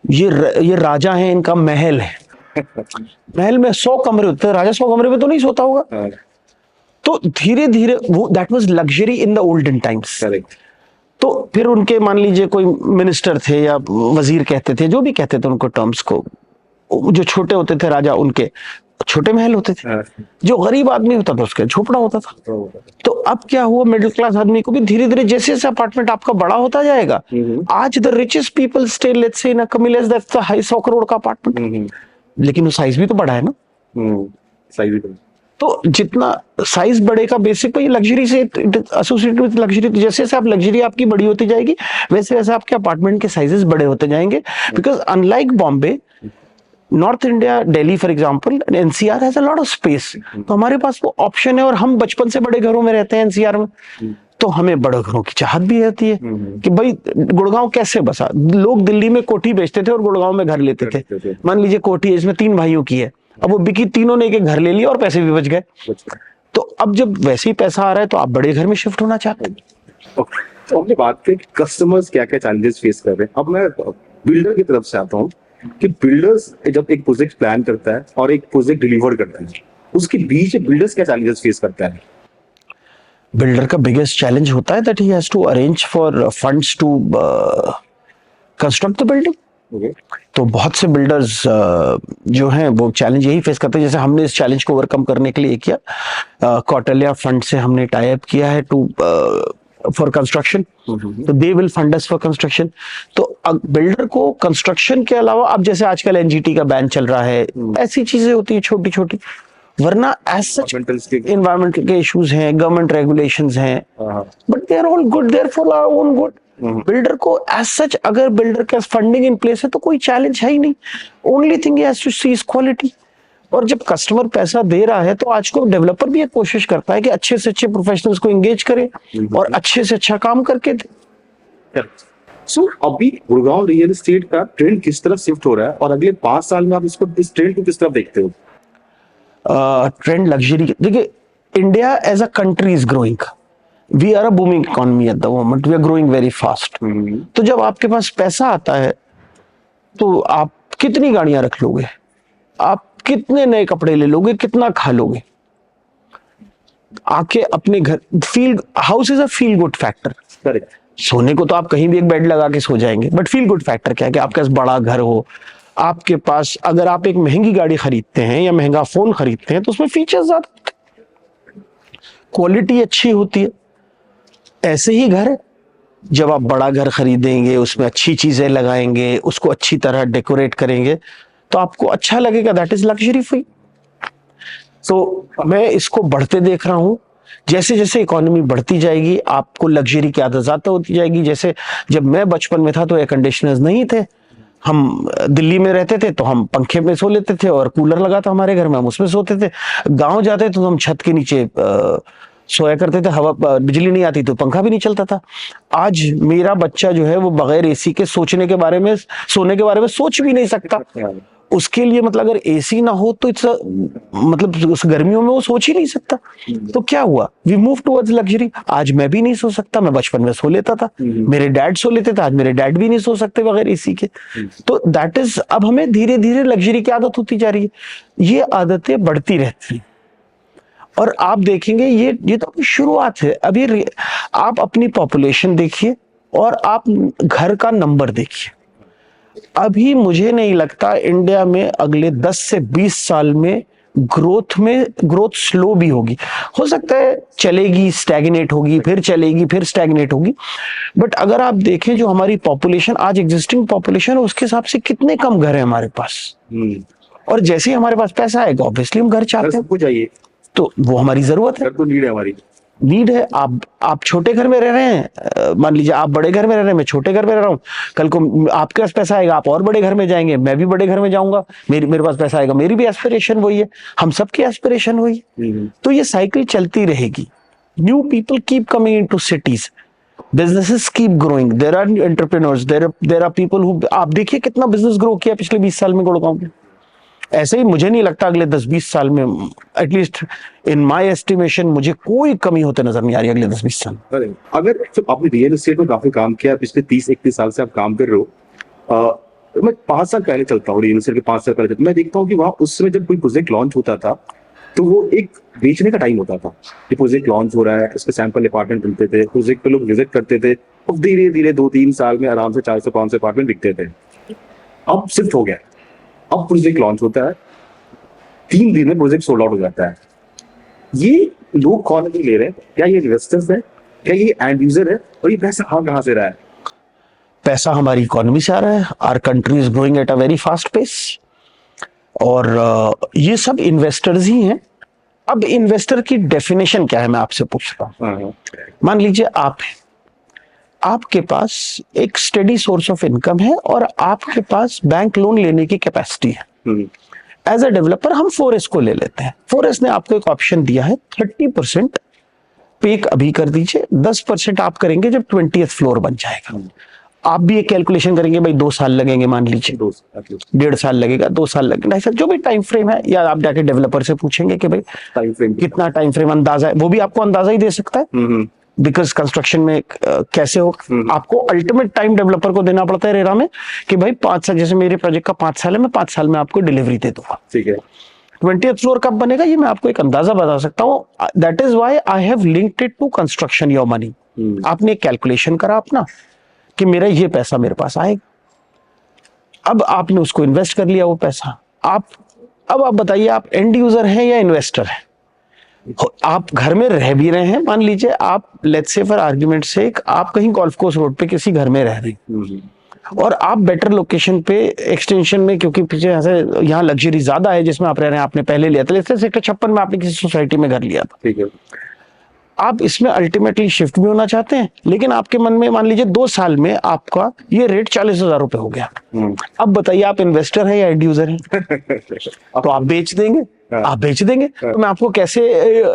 ये राजा है, इनका महल है, महल में 100 कमरे होते थे, राजा 100 कमरे में तो नहीं सोता होगा। तो धीरे धीरे वो that was luxury in the olden times. तो फिर उनके मान लीजिए कोई मिनिस्टर थे या वजीर कहते थे, जो भी कहते थे उनको टर्म्स को, जो छोटे होते थे राजा उनके छोटे महल होते थे, जो गरीब आदमी होता था उसका झोपड़ा होता था। तो अब क्या हुआ, मिडिल क्लास आदमी को भी धीरे धीरे जैसे जैसे अपार्टमेंट आपका बड़ा होता जाएगा, आज the richest people stay let's say in a Camellias that's the high 100 crore का अपार्टमेंट, लेकिन वो साइज भी तो बड़ा है ना। साइज भी तो जितना साइज बढ़ेगा बेसिक पे लग्जरी से एसोसिएटेड विद लग्जरी, जैसे जैसे आप लग्जरी आपकी बड़ी होती जाएगी वैसे वैसे आपके अपार्टमेंट के साइजेस बड़े होते जाएंगे। Because unlike Bombay, north India, Delhi for example, NCR has a lot of space, तो हमारे पास वो ऑप्शन है। और हम बचपन से बड़े घरों में रहते हैं एनसीआर में, तो हमें बड़े घरों की चाहत भी रहती है कि भाई गुड़गांव कैसे बसा। लोग दिल्ली में कोठी बेचते थे और गुड़गांव में घर लेते थे। मान लीजिए कोठी इसमें 3 भाइयों की है, अब वो बिकी, तीनों ने एक घर ले लिया और पैसे भी बच गए। तो अब जब वैसे ही पैसा आ रहा है तो आप बड़े घर में शिफ्ट होना चाहते हैं। तो हमने बात की कस्टमर्स क्या क्या चैलेंजेस फेस कर रहे हैं। अब मैं बिल्डर की तरफ से आता हूँ कि बिल्डर्स जब एक प्रोजेक्ट प्लान करता है और एक प्रोजेक्ट डिलीवर करता है, उसके बीच बिल्डर्स क्या चैलेंजेस फेस करता है? बिल्डर का बिगेस्ट चैलेंज होता है that he has to arrange for funds to construct the building. तो बहुत से बिल्डर्स जो हैं वो चैलेंज यही फेस करते हैं। जैसे हमने इस चैलेंज को ओवरकम करने के लिए किया, कौटिल्य फंड से हमने टाई अप किया है टू फॉर कंस्ट्रक्शन, तो they will fund us for construction. तो बिल्डर को कंस्ट्रक्शन के अलावा, अब जैसे आजकल एनजीटी का बैन चल रहा है, ऐसी चीजें होती है छोटी छोटी, वरना एज सच एनवायरमेंटल के इश्यूज हैं, गवर्नमेंट रेगुलेशंस हैं, but they are all good, they're for our own good. Builder को एज सच अगर बिल्डर के फंडिंग इन प्लेस है तो कोई चैलेंज है ही नहीं। Only thing he has to see is quality. और जब कस्टमर पैसा दे रहा है तो आज को डेवलपर भी एक कोशिश करता है कि अच्छे से अच्छे प्रोफेशनल्स को एंगेज करे और अच्छे से अच्छा काम करके दे। सो अभी गुड़गांव रियल एस्टेट का ट्रेंड किस तरफ शिफ्ट हो रहा है और अगले 5 साल में आप इसको, इस ट्रेंड को किस तरफ देखते हो? ट्रेंड लग्जरी, देखिए India as a country is growing, we are a booming economy at the moment, we are growing very fast. तो जब आपके पास पैसा आता है तो आप कितनी गाड़ियां रख लोगे, आप कितने नए कपड़े ले लोगे, कितना खा लोगे, आके अपने घर feel, house is a feel good factor. Correct. सोने को तो आप कहीं भी एक बेड लगा के सो जाएंगे, बट फील गुड फैक्टर क्या है कि आपके पास बड़ा घर हो, आपके पास अगर आप एक महंगी गाड़ी खरीदते हैं या महंगा फोन खरीदते हैं तो उसमें फीचर्स ज्यादा होते हैं, क्वालिटी अच्छी होती है। ऐसे ही घर है, जब आप बड़ा घर खरीदेंगे, उसमें अच्छी चीजें लगाएंगे, उसको अच्छी तरह डेकोरेट करेंगे तो आपको अच्छा लगेगा, that is luxury for you. So मैं इसको बढ़ते देख रहा हूं, जैसे जैसे इकोनॉमी बढ़ती जाएगी आपको लग्जरी की आदत ज्यादा होती जाएगी। जैसे जब मैं बचपन में था तो एयर कंडीशनर्स नहीं थे, हम दिल्ली में रहते थे तो हम पंखे में सो लेते थे और कूलर लगा था हमारे घर में, हम उसमें सोते थे। गांव जाते तो हम छत के नीचे सोया करते थे, हवा बिजली नहीं आती तो पंखा भी नहीं चलता था। आज मेरा बच्चा जो है वो बगैर एसी के सोने के बारे में सोच भी नहीं सकता। उसके लिए मतलब अगर एसी ना हो तो इट्स मतलब उस गर्मियों में वो सोच ही नहीं सकता। तो क्या हुआ, वी मूव टुवर्ड्स लग्जरी। आज मैं भी नहीं सो सकता, मैं बचपन में सो लेता था, मेरे डैड सो लेते थे, आज मेरे डैड भी नहीं सो सकते बगैर एसी के। तो दैट इज, अब हमें धीरे धीरे लग्जरी की आदत होती जा रही है। ये आदतें बढ़ती रहती हैं और आप देखेंगे ये तो अभी शुरुआत है। अभी आप अपनी पॉपुलेशन देखिए और आप घर का नंबर देखिए। अभी मुझे नहीं लगता इंडिया में अगले 10 से 20 साल में ग्रोथ स्लो भी होगी। हो सकता है चलेगी, स्टैग्नेट होगी, फिर चलेगी, फिर स्टैग्नेट होगी। बट अगर आप देखें जो हमारी पॉपुलेशन आज एग्जिस्टिंग पॉपुलेशन है उसके हिसाब से कितने कम घर है हमारे पास। और जैसे ही हमारे पास पैसा आएगा ऑब्वियसली हम घर चाहते हैं, चाहिए, तो वो हमारी जरूरत है, तो नीड है, हमारी नीड है। आप छोटे घर में रह रहे हैं, मान लीजिए आप बड़े घर में रह रहे हैं, मैं छोटे घर में रह रहा हूँ, कल को आपके पास पैसा आएगा आप और बड़े घर में जाएंगे, मैं भी बड़े घर में जाऊंगा, मेरे पास पैसा आएगा, मेरी भी एस्पिरेशन वही है, हम सबकी एस्पिरेशन वही है। तो ये साइकिल चलती रहेगी। New people keep coming into cities, businesses keep growing, there are entrepreneurs, there are people who, आप देखिए कितना बिजनेस ग्रो किया पिछले 20 साल में गुड़गांव में। ऐसे ही मुझे नहीं लगता अगले 10-20 साल में, एटलीस्ट इन माय एस्टिमेशन, मुझे कोई कमी होते नजर नहीं आ रही अगले 10-20 साल। अगर तो आपने रियल एस्टेट में काफी काम किया, पिछले 30-31 साल से आप काम कर रहे हो। मैं 5 साल पहले चलता हूँ, रियल एस्टेट के 5 साल पहले मैं देखता हूँ कि वहाँ उस समय जब कोई प्रोजेक्ट लॉन्च होता था तो वो एक बेचने का टाइम होता था कि प्रोजेक्ट लॉन्च हो रहा है, उसके सैंपल अपार्टमेंट मिलते थे, प्रोजेक्ट पे लोग विजिट करते थे और धीरे धीरे 2-3 साल में आराम से 400-500 अपार्टमेंट बिकते थे। अब शिफ्ट हो गया, अब प्रोजेक्ट लॉन्च होता है, 3 दिन में प्रोजेक्ट सोल्ड आउट हो जाता है। ये लोग कौन नहीं ले रहे हैं? क्या ये इन्वेस्टर्स है, क्या ये एंड यूजर है, और ये पैसा कहाँ से रहा है? पैसा हमारी इकोनॉमी से आ रहा है। Our country is growing at a very fast pace और ये सब इन्वेस्टर्स ही हैं। अब इन्वेस्टर की डेफिनेशन क्या है मैं आपसे पूछता हूँ। मान लीजिए आपके पास एक स्टेडी सोर्स ऑफ इनकम है और आपके पास बैंक लोन लेने की कैपेसिटी है। एज अ डेवलपर हम फोरेस को ले लेते हैं। फोरेस ने आपको एक ऑप्शन दिया है, 30% पे अभी कर दीजिए, 10% आप करेंगे जब 20th फ्लोर बन जाएगा। आप भी एक कैलकुलेशन करेंगे, भाई 2 साल लगेंगे, मान लीजिए 1.5 साल लगेगा, 2 साल लगेगा, ऐसा जो भी टाइम फ्रेम है, या आप जाके डेवलपर से पूछेंगे कि भाई टाइम फ्रेम कितना टाइम फ्रेम अंदाजा है, वो भी आपको अंदाजा ही दे सकता है। बिकॉज कंस्ट्रक्शन में कैसे हो, आपको अल्टीमेट टाइम डेवलपर को देना पड़ता है रेरा में कि भाई 5 साल, जैसे मेरे प्रोजेक्ट का 5 साल है, मैं 5 साल में आपको डिलीवरी दे दूंगा। ठीक है, 20th फ्लोर कब बनेगा ये मैं आपको एक अंदाजा बता सकता हूँ। That is why I have linked it to construction your money. आपने कैलकुलेशन करा अपना कि मेरा ये पैसा मेरे पास आएगा, अब आपने उसको इन्वेस्ट कर लिया वो पैसा। अब आप बताइए, आप एंड यूजर हैं या इन्वेस्टर हैं? आप घर में रह भी रहे हैं, मान लीजिए आप, let's say for argument sake, आप कहीं गोल्फ कोर्स रोड पे किसी घर में रह रहे हैं और आप बेटर लोकेशन पे एक्सटेंशन में, क्योंकि पीछे यहाँ लग्जरी ज्यादा है जिसमें आप रह रहे हैं, आपने पहले लिया था, सेक्टर 56 में आपने किसी सोसाइटी में घर लिया था, ठीक है, आप इसमें अल्टीमेटली शिफ्ट भी होना चाहते हैं, लेकिन आपके मन में मान लीजिए 2 साल में आपका ये रेट 40,000 रुपए हो गया। अब बताइए आप इन्वेस्टर है या एंड यूजर है? तो आप बेच देंगे, आप बेच देंगे, तो मैं आपको कैसे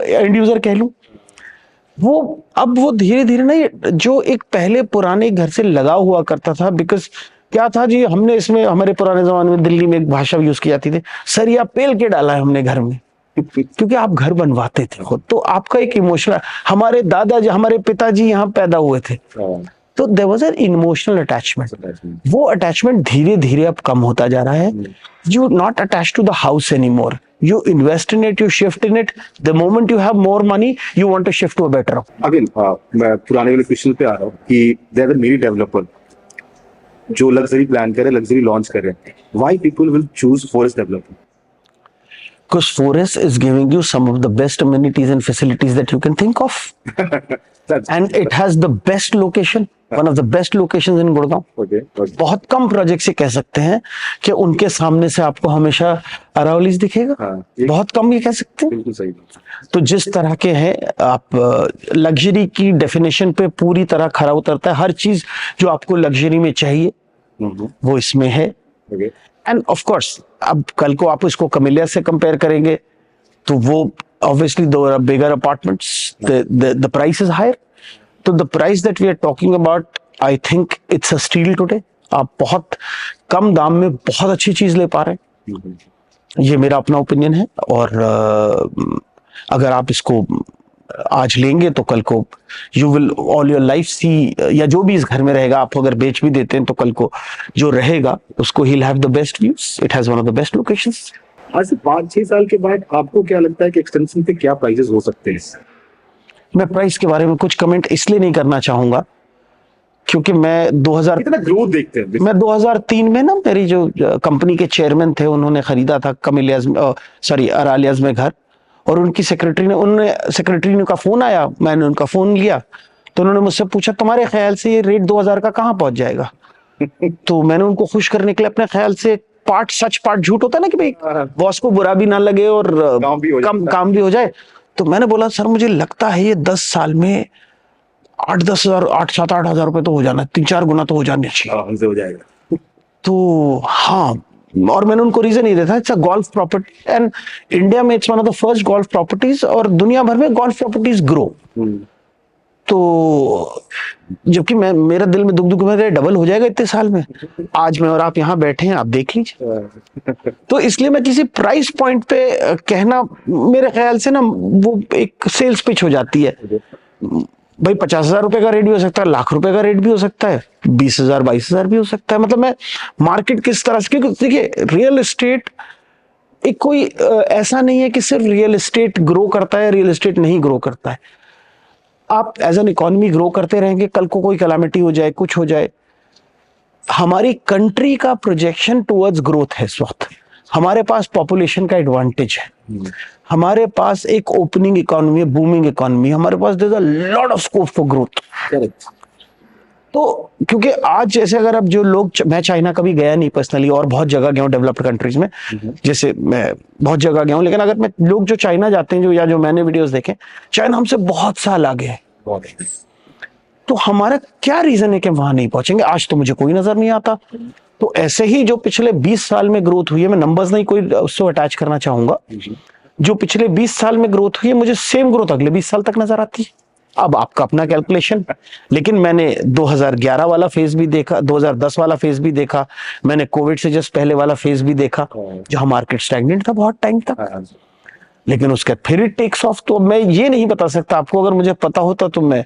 एंड यूजर कह लूं? अब वो धीरे धीरे ना, जो एक पहले पुराने घर से लगा हुआ करता था, बिकॉज क्या था जी, हमने इसमें, हमारे पुराने जमाने में दिल्ली में एक भाषा यूज की जाती थी, सरिया पेल के डाला है हमने घर में, क्योंकि आप घर बनवाते थे खुद, तो आपका एक इमोशनल, हमारे दादाजी, हमारे पिताजी यहाँ पैदा हुए थे, तो there was an emotional attachment. वो अटैचमेंट धीरे धीरे अब कम होता जा रहा है। You not attach to the house anymore, you invest in it, you shift in it. The moment you have more money, you want to shift to a better. Again, मैं पुराने वाले क्वेश्चन पे आ रहा हूँ कि there are many developer जो luxury plan कर रहे हैं, लग्जरी लॉन्च कर रहे हैं. Why people will choose Forest developer? Because Forest is giving you some of the best amenities and facilities that you can think of. And it has the best location, one of the best locations in Gurgaon. Okay. बहुत कम project से कह सकते हैं कि उनके सामने से आपको हमेशा अरावलीज दिखेगा। बहुत कम ये कह सकते हैं। बिल्कुल सही। तो जिस तरह के हैं, आप लग्जरी की डेफिनेशन पे पूरी तरह खरा उतरता है। हर चीज जो आपको लग्जरी में चाहिए वो इसमें है। Okay. एंड ऑफ कोर्स अब कल को आप इसको कमिलिया से कंपेयर करेंगे तो वो ऑब्वियसली दो bigger apartments, the price is higher. तो the price that we are talking about, I think it's a steal today. आप बहुत कम दाम में बहुत अच्छी चीज ले पा रहे हैं, ये मेरा अपना ओपिनियन है। और अगर आप इसको आज लेंगे तो कल को you will all your life see, या जो भी इस घर में रहेगा, आप अगर बेच भी देते हैं तो कल को जो रहेगा उसको he have the best views. It has one of the best locations. आज से 5-6 साल के बाद आपको क्या लगता है कि एक्सटेंशन पे क्या प्राइसेस हो सकते हैं? मैं प्राइस के बारे में कुछ कमेंट इसलिए नहीं करना चाहूंगा क्योंकि मैं 2000 कितना ग्रोथ देखते हैं? मैं 2003 में ना, मेरी जो कंपनी के चेयरमैन थे उन्होंने खरीदा था कमिलियाज, सॉरी अरालियाज में घर, और उनकी सेक्रेटरी का फोन आया, मैंने उनका फोन लिया तो उन्होंने मुझसे पूछा तुम्हारे ख्याल से ये रेट 2000 का कहाँ पहुंच जाएगा? तो मैंने उनको खुश करने के लिए अपने ख्याल से पार्ट सच पार्ट झूठ होता है ना कि भाई बॉस को बुरा भी ना लगे और काम भी हो जाए, तो मैंने बोला सर मुझे लगता है ये 10 साल में 7-8 हजार रुपए तो हो जाना, 3-4 गुना तो हो जाने चाहिए। हमसे हो जाएगा। तो हाँ, और मैंने उनको रीजन ही दिया था, it's a golf property and India में it's one of the first golf properties, और दुनिया भर में गोल्फ प्रॉपर्टीज ग्रो। तो जबकि मैं, मेरा दिल में दुख में डबल हो जाएगा इतने साल में। आज मैं और आप यहाँ बैठे हैं, आप देख लीजिए। तो इसलिए मैं किसी प्राइस पॉइंट पे कहना, मेरे ख्याल से ना वो एक सेल्स पिच हो जाती है। भाई 50,000 रुपए का रेट भी हो सकता है, लाख रुपए का रेट भी हो सकता है, 20,000 22,000 भी हो सकता है। मतलब मैं मार्केट किस तरह से, क्योंकि देखिए रियल एस्टेट एक कोई ऐसा नहीं है कि सिर्फ रियल एस्टेट ग्रो करता है, रियल एस्टेट नहीं ग्रो करता है। आप एज एन इकोनॉमी ग्रो करते रहेंगे, कल को कोई कैलामिटी हो जाए, कुछ हो जाए, हमारी कंट्री का प्रोजेक्शन टुवर्ड्स ग्रोथ है इस वक्त। हमारे पास पॉपुलेशन का एडवांटेज है, हमारे पास एक ओपनिंग इकोनॉमी है, बूमिंग इकोनॉमी, हमारे पास there is a lot of scope for growth. तो क्योंकि आज जैसे अगर अब जो लोग, मैं चाइना कभी गया नहीं पर्सनली, और बहुत जगह गया हूँ डेवलप्ड कंट्रीज में, जैसे मैं बहुत जगह गया हूँ, लेकिन अगर मैं, लोग जो चाइना जाते हैं, जो या जो मैंने वीडियोस देखे, चाइना हमसे बहुत साल आगे है। तो हमारा क्या रीजन है कि वहां नहीं पहुंचेंगे? आज तो मुझे कोई नजर नहीं आता। तो ऐसे ही जो पिछले 20 साल में ग्रोथ हुई है, मैं नंबर्स नहीं कोई उससे अटैच करना चाहूंगा, जो पिछले 20 साल में ग्रोथ हुई है, मुझे सेम ग्रोथ अगले 20 साल तक नजर आती है। अब आपका अपना कैलकुलेशन, लेकिन मैंने 2011 वाला फेज भी देखा, 2010 वाला फेज भी देखा, मैंने कोविड से जस्ट पहले वाला फेज भी देखा जहां मार्केट स्टैग्नेंट था बहुत टाइम तक, लेकिन उसके फिर इट टेक्स ऑफ। तो मैं ये नहीं बता सकता आपको, अगर मुझे पता होता तो मैं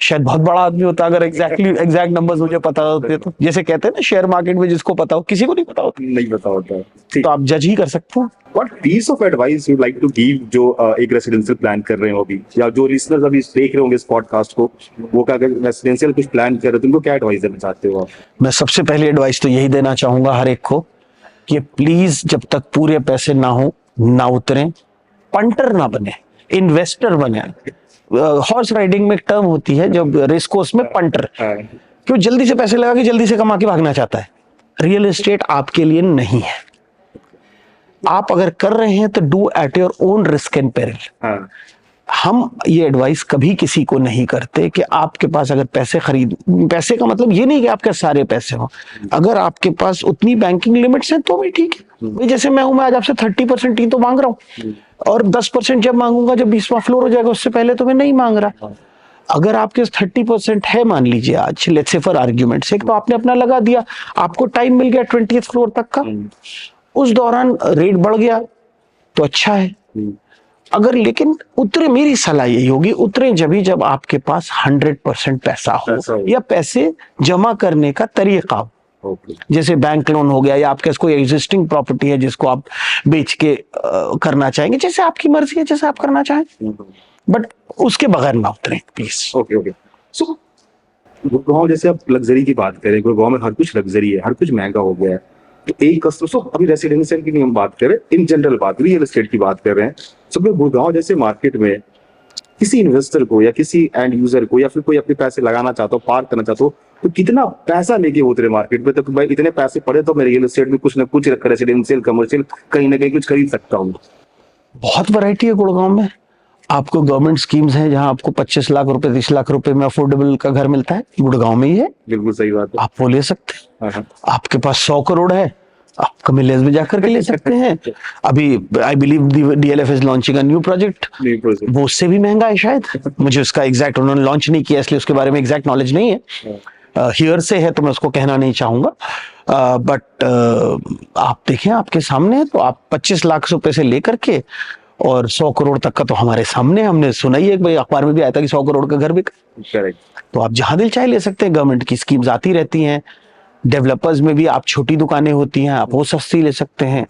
शायद बहुत बड़ा आदमी होता, अगर एग्जैक्ट नंबर्स मुझे पता होते तो। जैसे कहते हैं ना शेयर मार्केट में जिसको पता हो, किसी को नहीं पता होता, नहीं पता होता। तो आप जज ही कर सकते हो। What piece of advice you'd like to give जो एक रेसिडेंशियल प्लान कर रहे हो अभी, या जो लिसनर्स अभी देख रहे होंगे इस पॉडकास्ट को, वो क्या रेसिडेंशियल कुछ प्लान कर रहे हो, तुमको क्या एडवाइस देना चाहते हो आप? मैं सबसे पहले एडवाइस तो यही देना चाहूंगा हर एक को कि प्लीज जब तक पूरे पैसे ना हो ना उतरें, पंटर ना बने, इन्वेस्टर बने। हॉर्स राइडिंग में एक टर्म होती है जब रेस कोर्स में, पंटर, क्यों जल्दी से पैसे लगा के जल्दी से कमा के भागना चाहता है। रियल एस्टेट आपके लिए नहीं है। आप अगर कर रहे हैं तो do at your own risk and peril. हम ये एडवाइस कभी किसी को नहीं करते कि आपके पास अगर पैसे का मतलब ये नहीं कि आपके सारे पैसे हो, अगर आपके पास उतनी बैंकिंग लिमिट्स हैं तो भी ठीक है। भाई जैसे मैं हूं, मैं आज आपसे 30% ही तो मांग रहा हूं, और 10% जब मांगूंगा जब 20वां फ्लोर हो जाएगा, उससे पहले तो मैं नहीं मांग रहा। अगर आपके 30% है, मान लीजिए आज, लेट्स से फॉर आर्ग्यूमेंट से, तो आपने अपना लगा दिया, आपको टाइम मिल गया 20th फ्लोर तक का, उस दौरान रेट बढ़ गया तो अच्छा है। अगर लेकिन उतरे, मेरी सलाह यही होगी, उतरे जब आपके पास 100% पैसा हो, या पैसे जमा करने का तरीका हो। जैसे बैंक लोन हो गया, या आपके पास कोई एग्जिस्टिंग प्रॉपर्टी है जिसको आप बेच के करना चाहेंगे, जैसे आपकी मर्जी है, जैसे आप करना चाहें, बट उसके बगैर ना उतरें प्लीज। ओके। सो गुड़गांव, जैसे आप लग्जरी की बात करें, गुड़गांव में हर कुछ लग्जरी है, हर कुछ महंगा हो गया है। तो एक कस्टमर, सो अभी रेसिडेंशियल की नहीं हम बात कर रहे, इन जनरल बात, रियल एस्टेट की बात कर रहे हैं। सो गुड़गांव जैसे मार्केट में किसी इन्वेस्टर को या किसी एंड यूजर को, या फिर कोई अपने पैसे लगाना चाहता हो, पार्क करना चाहता हो, तो कितना पैसा लेके उतरे मार्केट में? तो भाई इतने पैसे पड़े तो मैं रियल एस्टेट में कुछ ना कुछ रेसिडेंशियल, कमर्शियल, कहीं ना कहीं कुछ खरीद सकता हूँ। बहुत वैरायटी है गुड़गांव में, आपको गवर्नमेंट स्कीम्स हैं जहां आपको 25 लाख रुपए 30 लाख रुपए में अफोर्डेबल का घर मिलता है, गुड़गांव में ही है, बिल्कुल सही बात है। आप वो ले सकते हैं। हाँ, आपके पास 100 करोड़ है, आप कमिलेज में जाकर के ले सकते हैं। अभी I believe DLF is launching a new project, नहीं प्रोजेक्ट वो उससे भी महंगा है शायद, मुझे उसका एग्जैक्ट, उन्होंने लॉन्च नहीं किया इसलिए उसके बारे में एग्जैक्ट नॉलेज नहीं है, हियर से है तो मैं उसको कहना नहीं चाहूंगा, बट आप देखें आपके सामने है, तो आप 25 लाख रुपए से लेकर के और 100 करोड़ तक का तो हमारे सामने, हमने सुना ही है, भाई अखबार में भी आया था कि 100 करोड़ का घर बिका। करेक्ट। तो आप जहां दिल चाहे ले सकते हैं, गवर्नमेंट की स्कीम्स आती रहती हैं, डेवलपर्स में भी आप छोटी दुकानें होती हैं, आप वो सस्ती ले सकते हैं,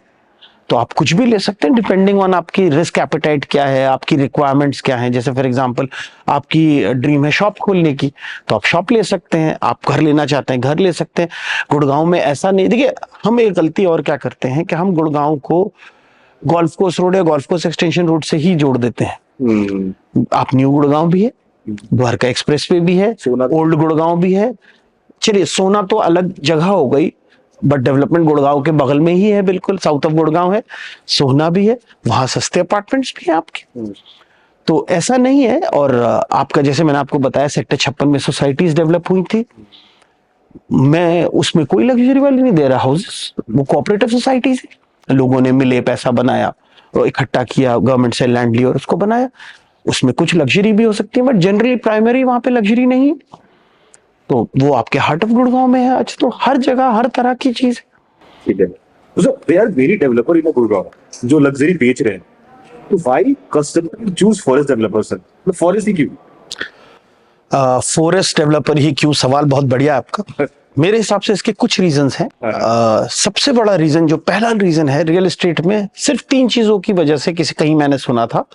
तो आप कुछ भी ले सकते हैं डिपेंडिंग ऑन आपकी रिस्क एपेटाइट क्या है, आपकी रिक्वायरमेंट्स क्या हैं। जैसे फॉर एग्जांपल आपकी ड्रीम है शॉप खोलने की, तो आप शॉप ले सकते हैं, आप घर लेना चाहते हैं घर ले सकते हैं। गुड़गांव में ऐसा नहीं, देखिए हम एक गलती और क्या करते हैं कि हम गुड़गांव को गोल्फ कोर्स रोड या गोल्फ कोर्स एक्सटेंशन रोड से ही जोड़ देते हैं। आप न्यू गुड़गांव भी है, द्वारका एक्सप्रेस वे भी है, सोना ओल्ड गुड़गांव भी है, चलिए सोना तो अलग जगह हो गई, बट डेवलपमेंट गुड़गांव के बगल में ही है, बिल्कुल साउथ ऑफ गुड़गांव है, सोना भी है, वहां सस्ते अपार्टमेंट्स भी हैं आपके। तो ऐसा नहीं है। और आपका जैसे मैंने आपको बताया सेक्टर 56 में सोसाइटीज डेवलप हुई थी, मैं उसमें कोई लग्जरी वाली नहीं दे रहा हाउसेस, वो कोऑपरेटिव सोसाइटीज है, लोगों ने मिले पैसा बनाया और इकट्ठा किया, गवर्नमेंट से लैंड लिया और उसको बनाया, उसमें कुछ लग्जरी भी हो सकती है, बट जनरली प्राइमरी वहां पे लग्जरी नहीं है। तो वो आपके हार्ट ऑफ गुड़गांव में है आज, तो हर जगह हर तरह की चीज। ठीक है। तो sir they are very developer in Gurgaon जो लग्जरी बेच रहे हैं, तो why customer choose forest developer sir? मतलब फॉरेस्ट ही क्यों? फॉरेस्ट डेवलपर ही क्यों, सवाल बहुत बढ़िया है आपका। मेरे हिसाब से इसके कुछ रीजंस हैं। सबसे बड़ा रीजन, जो पहला रीजन है, रियल एस्टेट में सिर्फ 3 चीजों की वजह से, किसी कहीं मैंने सुना था,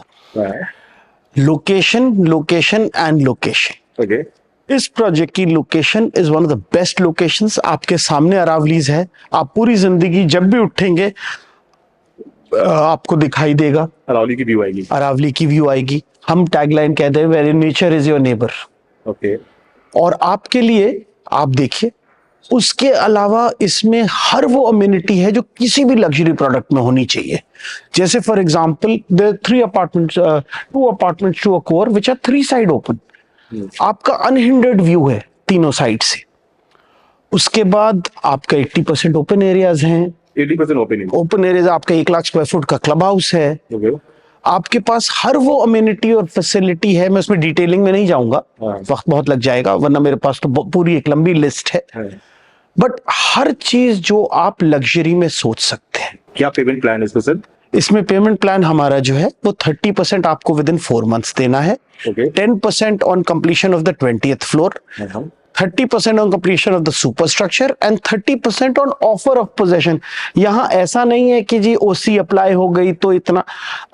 location, location and location. Okay. इस प्रोजेक्ट की location is one of the best locations. आपके सामने अरावलीज है, आप पूरी जिंदगी जब भी उठेंगे आपको दिखाई देगा, अरावली की व्यू आएगी, अरावली की व्यू आएगी। हम टैगलाइन कहते हैं very nature is your neighbour. Okay. और आपके लिए, आप देखिए, उसके अलावा इसमें हर वो अम्यूनिटी है जो किसी भी लग्जरी प्रोडक्ट में होनी चाहिए। जैसे for example the 3 apartments, 2 apartments to a core which are 3 side open. आपका अनहिंडर्ड व्यू है तीनों साइड से। उसके बाद आपका 80% ओपन एरियाज हैं, 80% ओपन एरियाज, आपका 1 लाख स्क्वायर फुट का क्लब हाउस है। ओके। आपके पास हर वो अम्यूनिटी और फैसिलिटी है, मैं उसमें डिटेलिंग में नहीं जाऊंगा, वक्त बहुत लग जाएगा, वरना मेरे पास तो पूरी एक लंबी लिस्ट है। बट हर चीज जो आप लग्जरी में सोच सकते हैं। क्या पेमेंट प्लान है इसमें सर? इसमें पेमेंट प्लान हमारा जो है वो 30% आपको विद इन 4 months देना है, 10% on completion of the 20th floor, 30% on completion of the super structure and 30% on offer of possession. यहाँ ऐसा नहीं है कि जी ओसी अप्लाई हो गई तो इतना,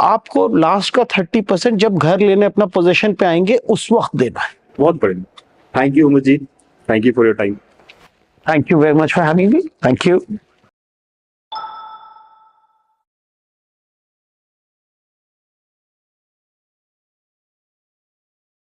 आपको लास्ट का 30% जब घर लेने अपना पोजेशन पे आएंगे उस वक्त देना है। बहुत बढ़िया। Thank you Umesh ji, thank you for your time. Thank you very much for having me. Thank you.